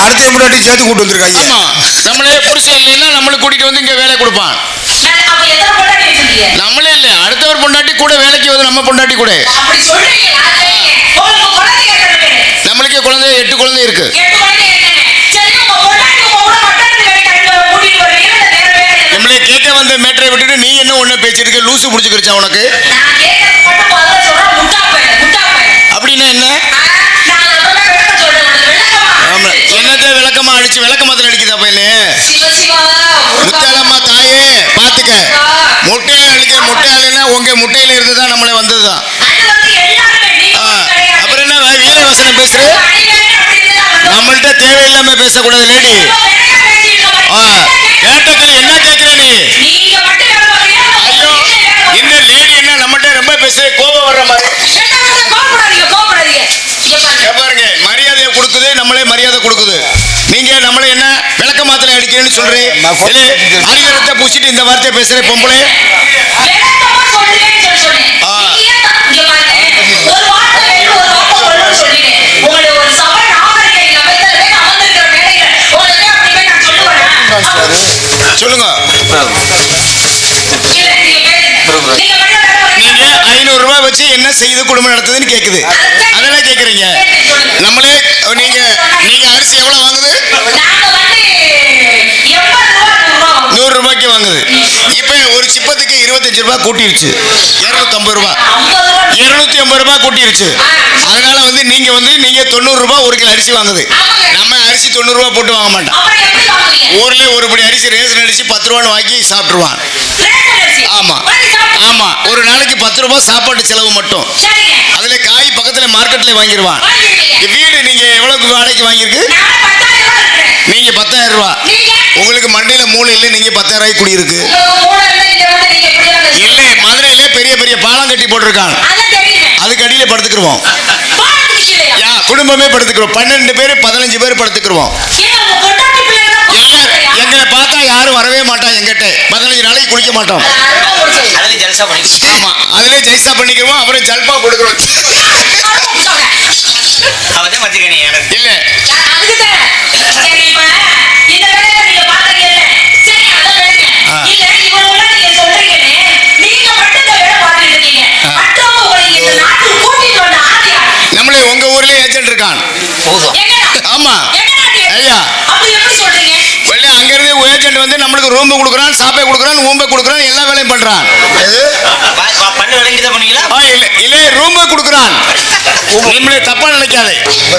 அடுத்த பொண்டாட்டி சேர்த்து கூட்டு வந்திருக்காங்க. ஆமா, நம்மளே புருஷன் இல்லைன்னா நம்மளுக்கு கூட்டிட்டு வந்து இங்க வேலை கொடுப்பான். நம்மளே இல்ல, அடுத்தவர் பொண்டாட்டி கூட வேலைக்கு வந்து நம்ம பொண்டாட்டி கூட. நம்மளுக்கே குழந்தை 8 குழந்தை இருக்கு. நம்மளே கேட்க வந்த மேட்டரை விட்டுட்டு நீ என்ன ஒண்ணு பேசிட்டு இருக்க? லூசு புடிச்சுக்கிருச்சா உனக்கு? அப்படின்னா என்ன? என்னத்தை விளக்கமா அடிச்சு விளக்கமாத்திர அடிக்குதா பையனே? முத்தாளம்மா தாயே பாத்துக்க. முட்டையாளுன்னா உங்க முட்டையில இருந்துதான் நம்மளே வந்ததுதான். அப்புறம் என்ன வீர வசனம் பேசுற? நம்மள்ட்ட தேவையில்லாம பேசக்கூடாது லேடி. கேட்டதுல என்ன கேட்கல நீ? ஐயோ, என்ன லேடி என்ன நம்மள்ட்ட ரொம்ப பேசுற? கோபம் வர்ற மாதிரி பாருங்க. மரியாதையை கொடுக்குது, நம்மளே மரியாதை கொடுக்குது. நீங்க நம்மள என்ன விளக்க மாத்திரை அடிக்கிறேன்னு சொல்றேன். அரிகரத்தை பூசிட்டு இந்த வார்த்தையை பேசுற பொம்பளை. சொல்லுங்க. நீங்க 500 ரூபாய் வச்சு என்ன செய்து குடும்பம் நடத்துதுன்னு கேக்குது. அதெல்லாம் கேக்குறீங்க. நம்மளே நீங்க அரிசி எவ்வளவு வாங்குது? வாங்குது. இப்போ ஒரு சிப்பத்துக்கு 25 ரூபாய் கூட்டிருச்சு, 250 ரூபாய், 250 ரூபாய் கூட்டிருச்சு. அதனால வந்து நீங்க 90 ரூபாய் ஒரு கிலோ அரிசி வாங்குது. நம்ம அரிசி 90 ரூபாய் போட்டு வாங்க மாட்டோம். ஊர்ல ஒரு படி அரிசி ரேஷன் அரிசி 10 ரூபான்னு வாங்கி சாப்பிட்டுருவான். ஆமா ஆமா, ஒரு நாளைக்கு 10 ரூபாய் சாப்பாட்டு செலவு மட்டும். அதுல காய் பக்கத்துல மார்க்கெட்ல வாங்கிடுவான். வீடு நீங்க எவ்வளவுக்கு வாடகைக்கு வாங்கியிருக்கு? நீங்க 10,000 ரூபாய். உங்களுக்கு மண்டையில மூளை இல்லை, நீங்க 10,000 ரூபாய் குடியிருக்கு. இல்லை, மதுரையில பெரிய பெரிய பாலம் கட்டி போட்டிருக்காங்க, அதுக்கு அடியில படுத்துக்கிருவோம். குடும்பமே படுத்துக்கிறோம், 12 பேர் 15 பேர் படுத்துக்கிருவோம். எங்களை பார்த்தா யாரும் வரவே மாட்டான். எங்கிட்ட 15 நாளைக்கு குளிக்க மாட்டோம். ஆமா, அதுல ஜெய்சா பண்ணிக்கிறோம். அப்புறம் ஜல்பா கொடுக்கிறோம். இல்ல நம்மளே உங்க ஊர்ல ஏஜென்ட் இருக்கான். ஆமா ஐயா, அங்க இருந்து ஏஜென்ட் வந்து நம்மளுக்கு ரூம் கொடுக்குறான், சாப்பை கொடுக்குறான், ஊம்பை கொடுக்குறான், எல்லா வேலையும் பண்றான். இல்ல ரூம் கொடுக்குறான். நம்மளே தப்பா நினைக்காதே.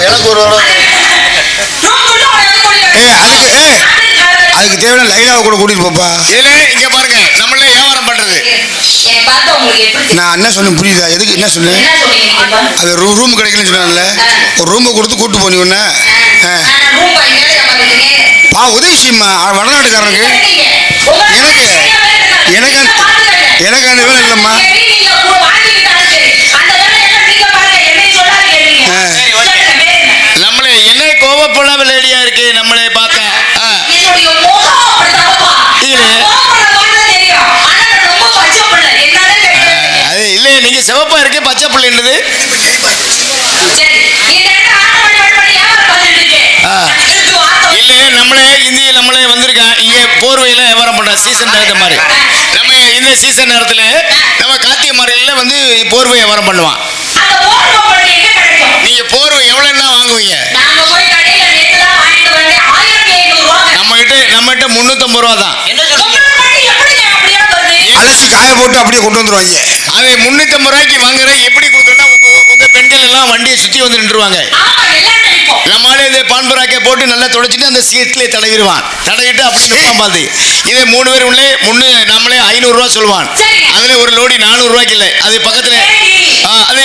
எனக்கு ஒரு அதுக்கு தேவையான லைலாவை கூட கூட்டிட்டு போப்பா. இதுல இங்க பாருங்க, நம்மளே வியாபாரம் பண்றது. நான் என்ன சொன்னேன் புரியுதா? எதுக்கு என்ன சொன்னேன்? அது ரூம் கிடைக்கலன்னு சொன்னாங்கல்ல, ஒரு ரூமை கொடுத்து கூட்டு போனி ஒண்ணு. உதயசிம்மா வடநாட்டுக்காரனுக்கு எனக்கு எனக்கு அந்த வேலை இல்லைம்மா. நம்மளே என்ன கோவப்படாம லேடியா இருக்கு நம்மளே பார்த்தா. அது இல்லை, நீங்க சிவப்பா இருக்கு, பச்சை பிள்ளைன்றது. இல்ல நம்மளே இந்திய நம்மளே வந்திருக்கான் இங்க போர்வையில வியாபாரம் பண்ற சீசன் தகுந்த மாதிரி. நம்ம இந்த சீசன் நேரத்துல நம்ம கார்த்திகை மார்கழியில வந்து போர்வை வியாபாரம் பண்ணுவான். நீங்க போர்வை எவ்வளவுன்னா வாங்குவீங்க? நம்மகிட்ட 350 ரூபா தான். அலசி காய போட்டு அப்படியே கொண்டு வந்துருவாங்க. அது 350 ரூபாய்க்கு வாங்குறேன். எப்படி கொடுக்குறேன்னா உங்க பெண்கள் எல்லாம் வண்டியை சுத்தி வந்து நின்றுவாங்க. நம்மளால இந்த பான்பராக்கை போட்டு நல்லா தொடச்சிட்டு அந்த சீட்லேயே தடவிடுவான். தடவிட்டு அப்படி நிற்பான் பார்த்து. இதே 3 பேர் உள்ளே நம்மளே 500 ரூபா சொல்லுவான். அதுல ஒரு லோடி 400 ரூபாய்க்கு இல்லை, அது பக்கத்துல அது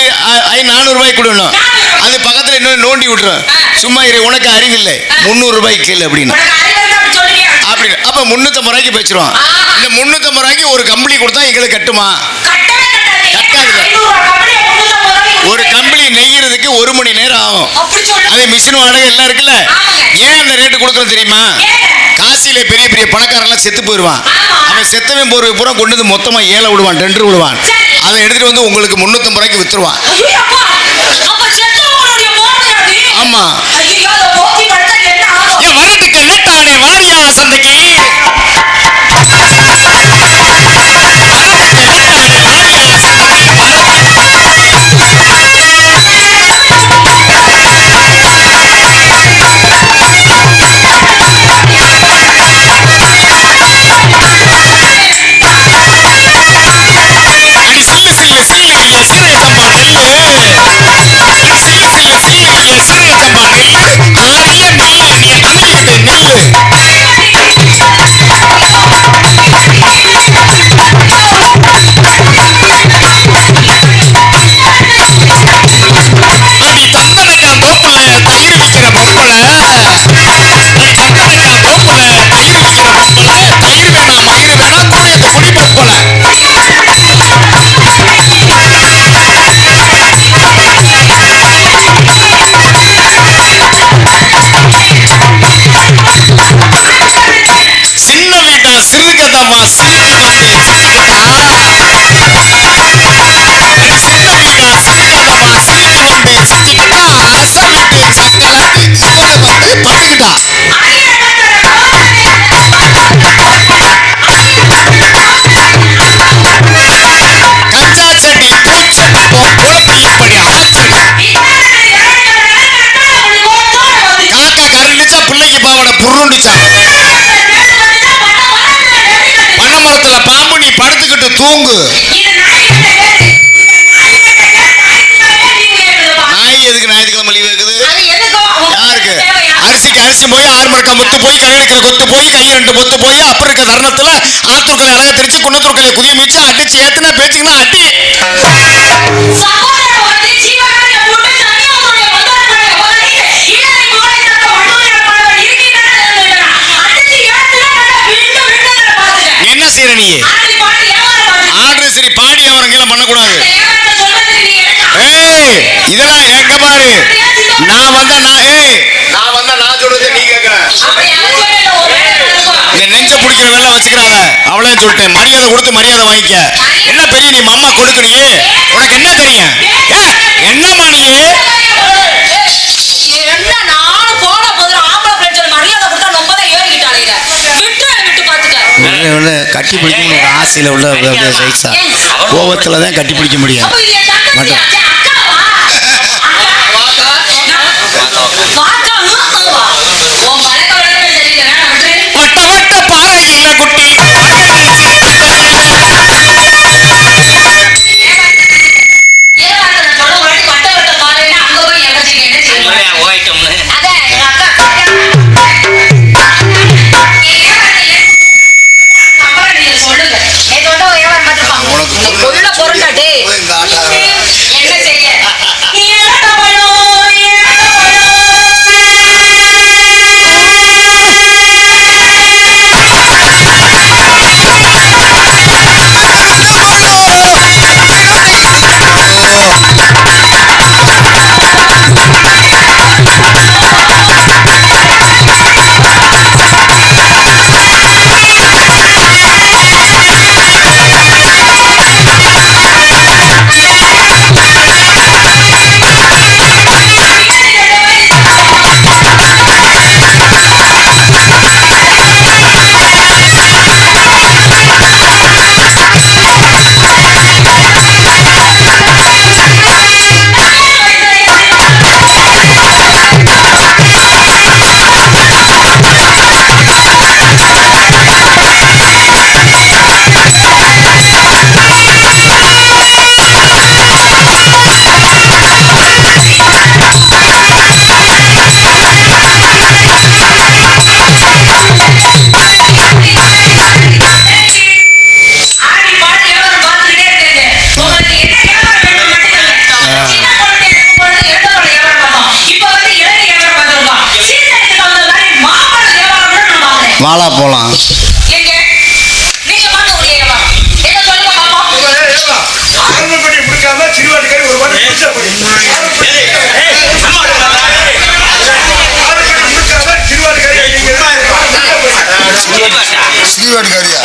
400 ரூபாய்க்கு கொடுக்கணும். அது பக்கத்துல இன்னொரு நோண்டி விட்டுரும். சும்மா உனக்கு அறிவில்லை, 300 ரூபாய்க்கு இல்லை அப்படின்னு. அப்படி அப்ப 350 ரூபாய்க்கு பேச்சுருவான். இந்த 350 ரூபாய்க்கு ஒரு கம்பளி கொடுத்தா எங்களுக்கு கட்டுமா? ஒரு கம்பளி நெய்யறதுக்கு 1 மணி நேரம் ஆகும். அது மிஷின் வாடகை எல்லாம் இருக்குல்ல. ஏன் அந்த ரேட்டு கொடுக்கணும் தெரியுமா? காசியில பெரிய பெரிய பணக்காரெல்லாம் செத்து போயிடுவான். அவன் செத்தவன் போர்வை பூரா கொண்டு வந்து மொத்தமா ஏல விடுவான், டெண்டர் விடுவான். அதை எடுத்துட்டு வந்து உங்களுக்கு 350 ரூபாய்க்கு வித்துருவான். ஆமா, வரட்டுக்கு வேட்டாளே வாரியா சந்தைக்கு. தூங்கு. நாய் எதுக்கு ஞாயிற்றுக்கிழமை லீவு இருக்குது? யாருக்கு? அரிசிக்கு அரிசி போய் 6 மரக்கா முத்து போய் கல்யாணத்துல கொத்து போய் கையில் 2 பொத்து போய் அப்புறம் இருக்க தருணத்துல ஆத்தூர்களை இலைய தெரிச்சு குன்னத்தூர்களை குதி மிச்சு அடிச்சு ஏத்துனா பேச்சுங்கன்னா அடி. என்ன செய்யற நீ? ஆர்டர் சரி பாடி அவரங்க பண்ணக்கூடாது. ஏய் இதெல்லாம் எங்க பாரு, நான் வந்தா நான் சொல்றது நீ கேட்கற. நெஞ்ச பிடிக்கிற வேலை வச்சுக்கிறாங்க. அவளே சொல்லிட்டேன், மரியாதை கொடுத்து மரியாதை வாங்கிக்க. என்ன பெரிய நீ மாமா கொடுக்கறியே, உனக்கு என்ன தெரியும்? என்னம்மா நீ? கட்டி பிடிக்கணும் ஒரு ஆசையில் உள்ள சைஸா கோபத்தில் தான் கட்டி பிடிக்க முடியாது. வட்ட வட்ட பாறையில குட்டி வாழா போலாம். சீவாட்டுக்காரியா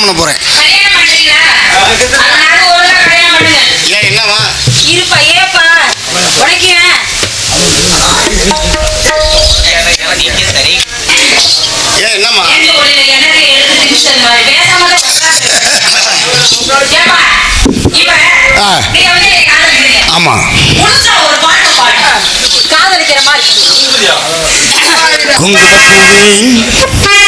பண்ண போறேன். கல்யாணம் பண்றீங்களா? அதனால ஒழுங்கா கல்யாணம் பண்ணுங்க. ஏன் என்னவா? இருப்பா ஏப்பா உடைக்குவேன். ஏன் என்னம்மா? எங்க ஒளியில எனக்கு எழுத்து டிவிஷன் மாதிரி பேசாம தான் உட்காரு. ஏப்பா இப்ப நீங்க வந்து என்னை காதலிக்கிறீங்க. ஆமா. முழுசா ஒரு பாட்டு பாடு. காதலிக்கிற மாதிரி. குங்குமப்பூவே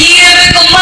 இரவுக்கும்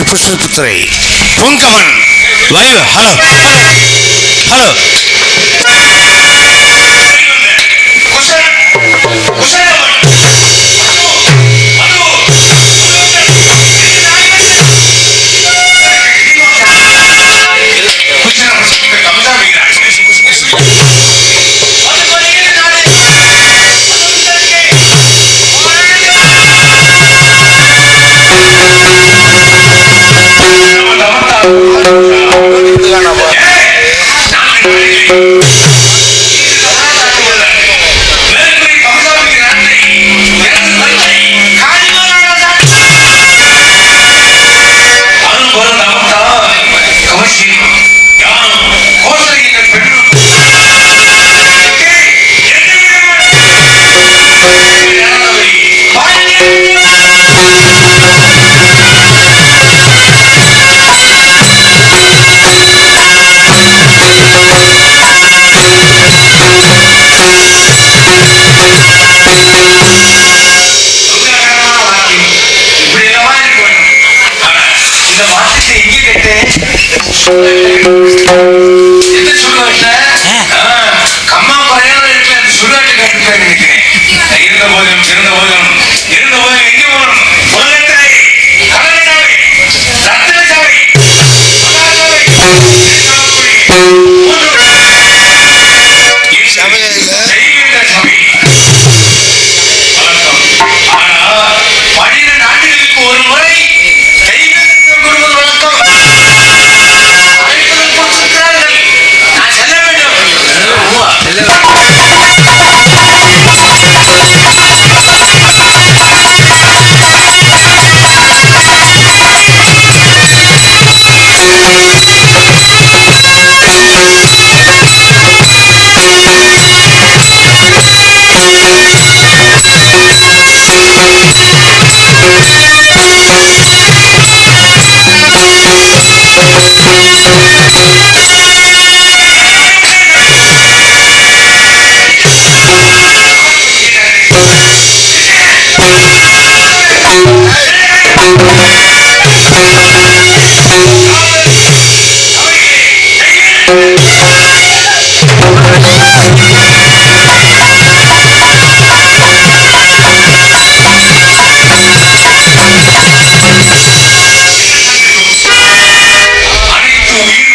புஷ்பபுத்திரை பொங்கவன் லைவ். ஹலோ ஹலோ அனைத்து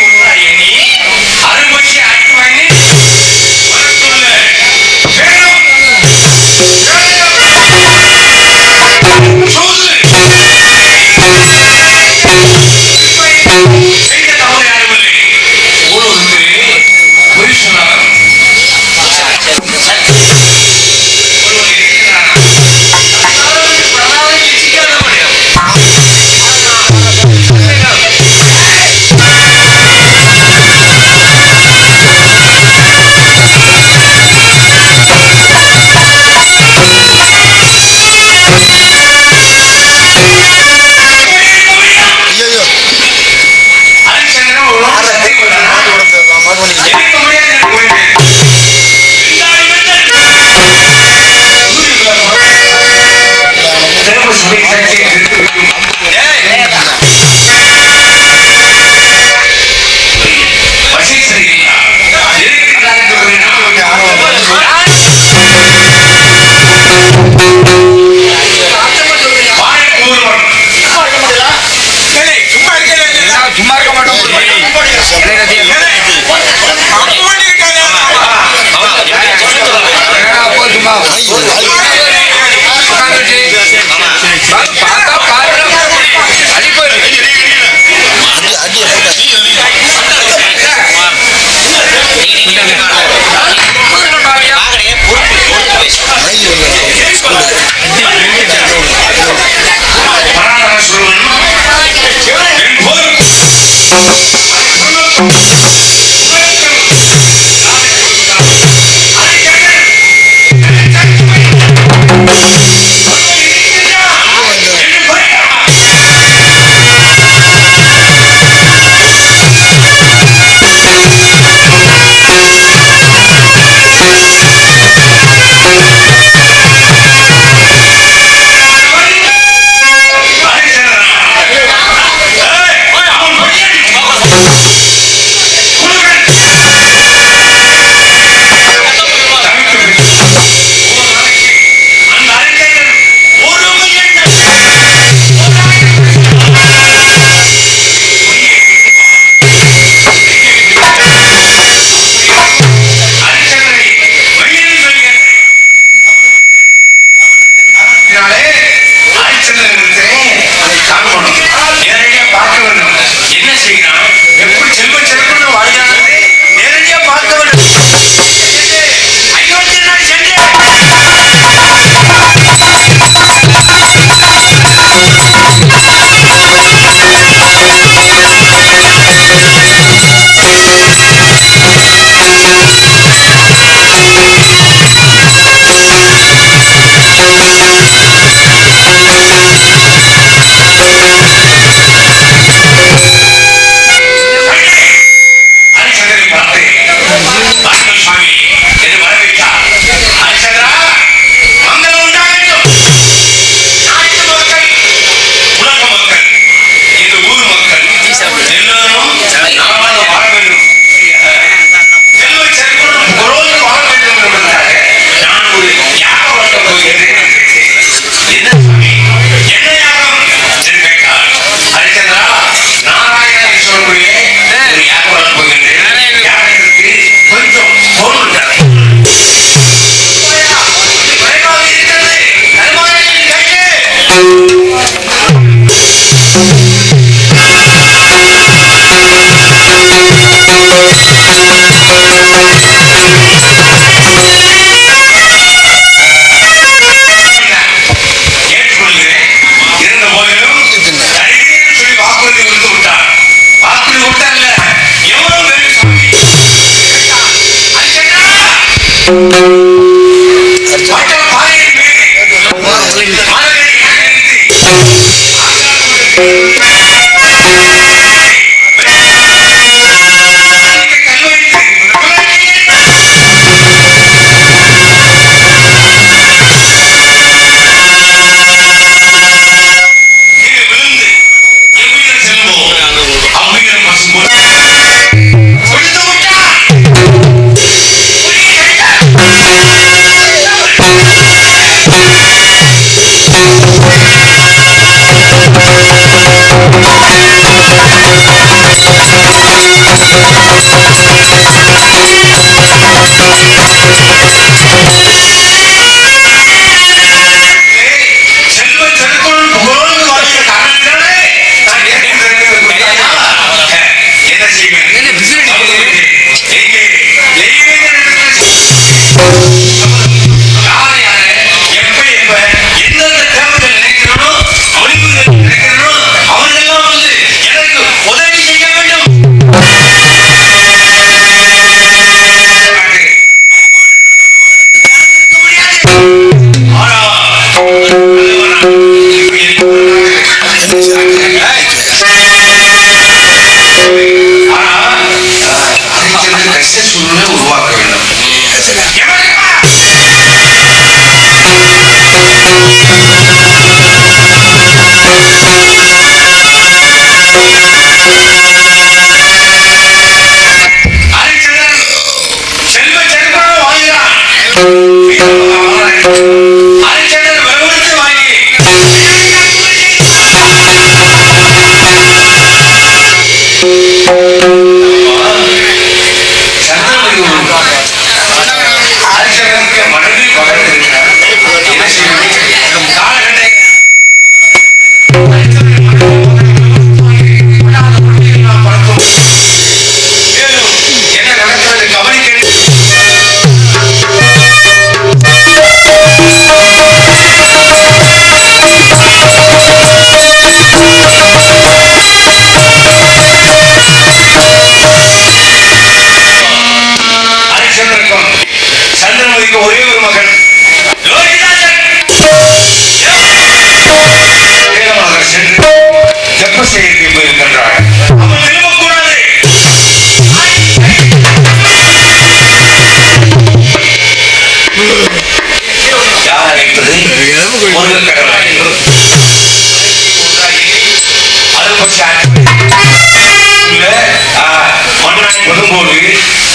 வரும்போது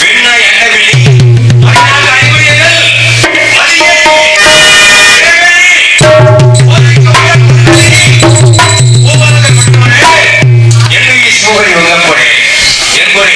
பெண்ணாய் அண்டவெளி மண்ணாக அறிவுரியதல் என்னுடைய சூழலை வந்த போனேன் என்பதை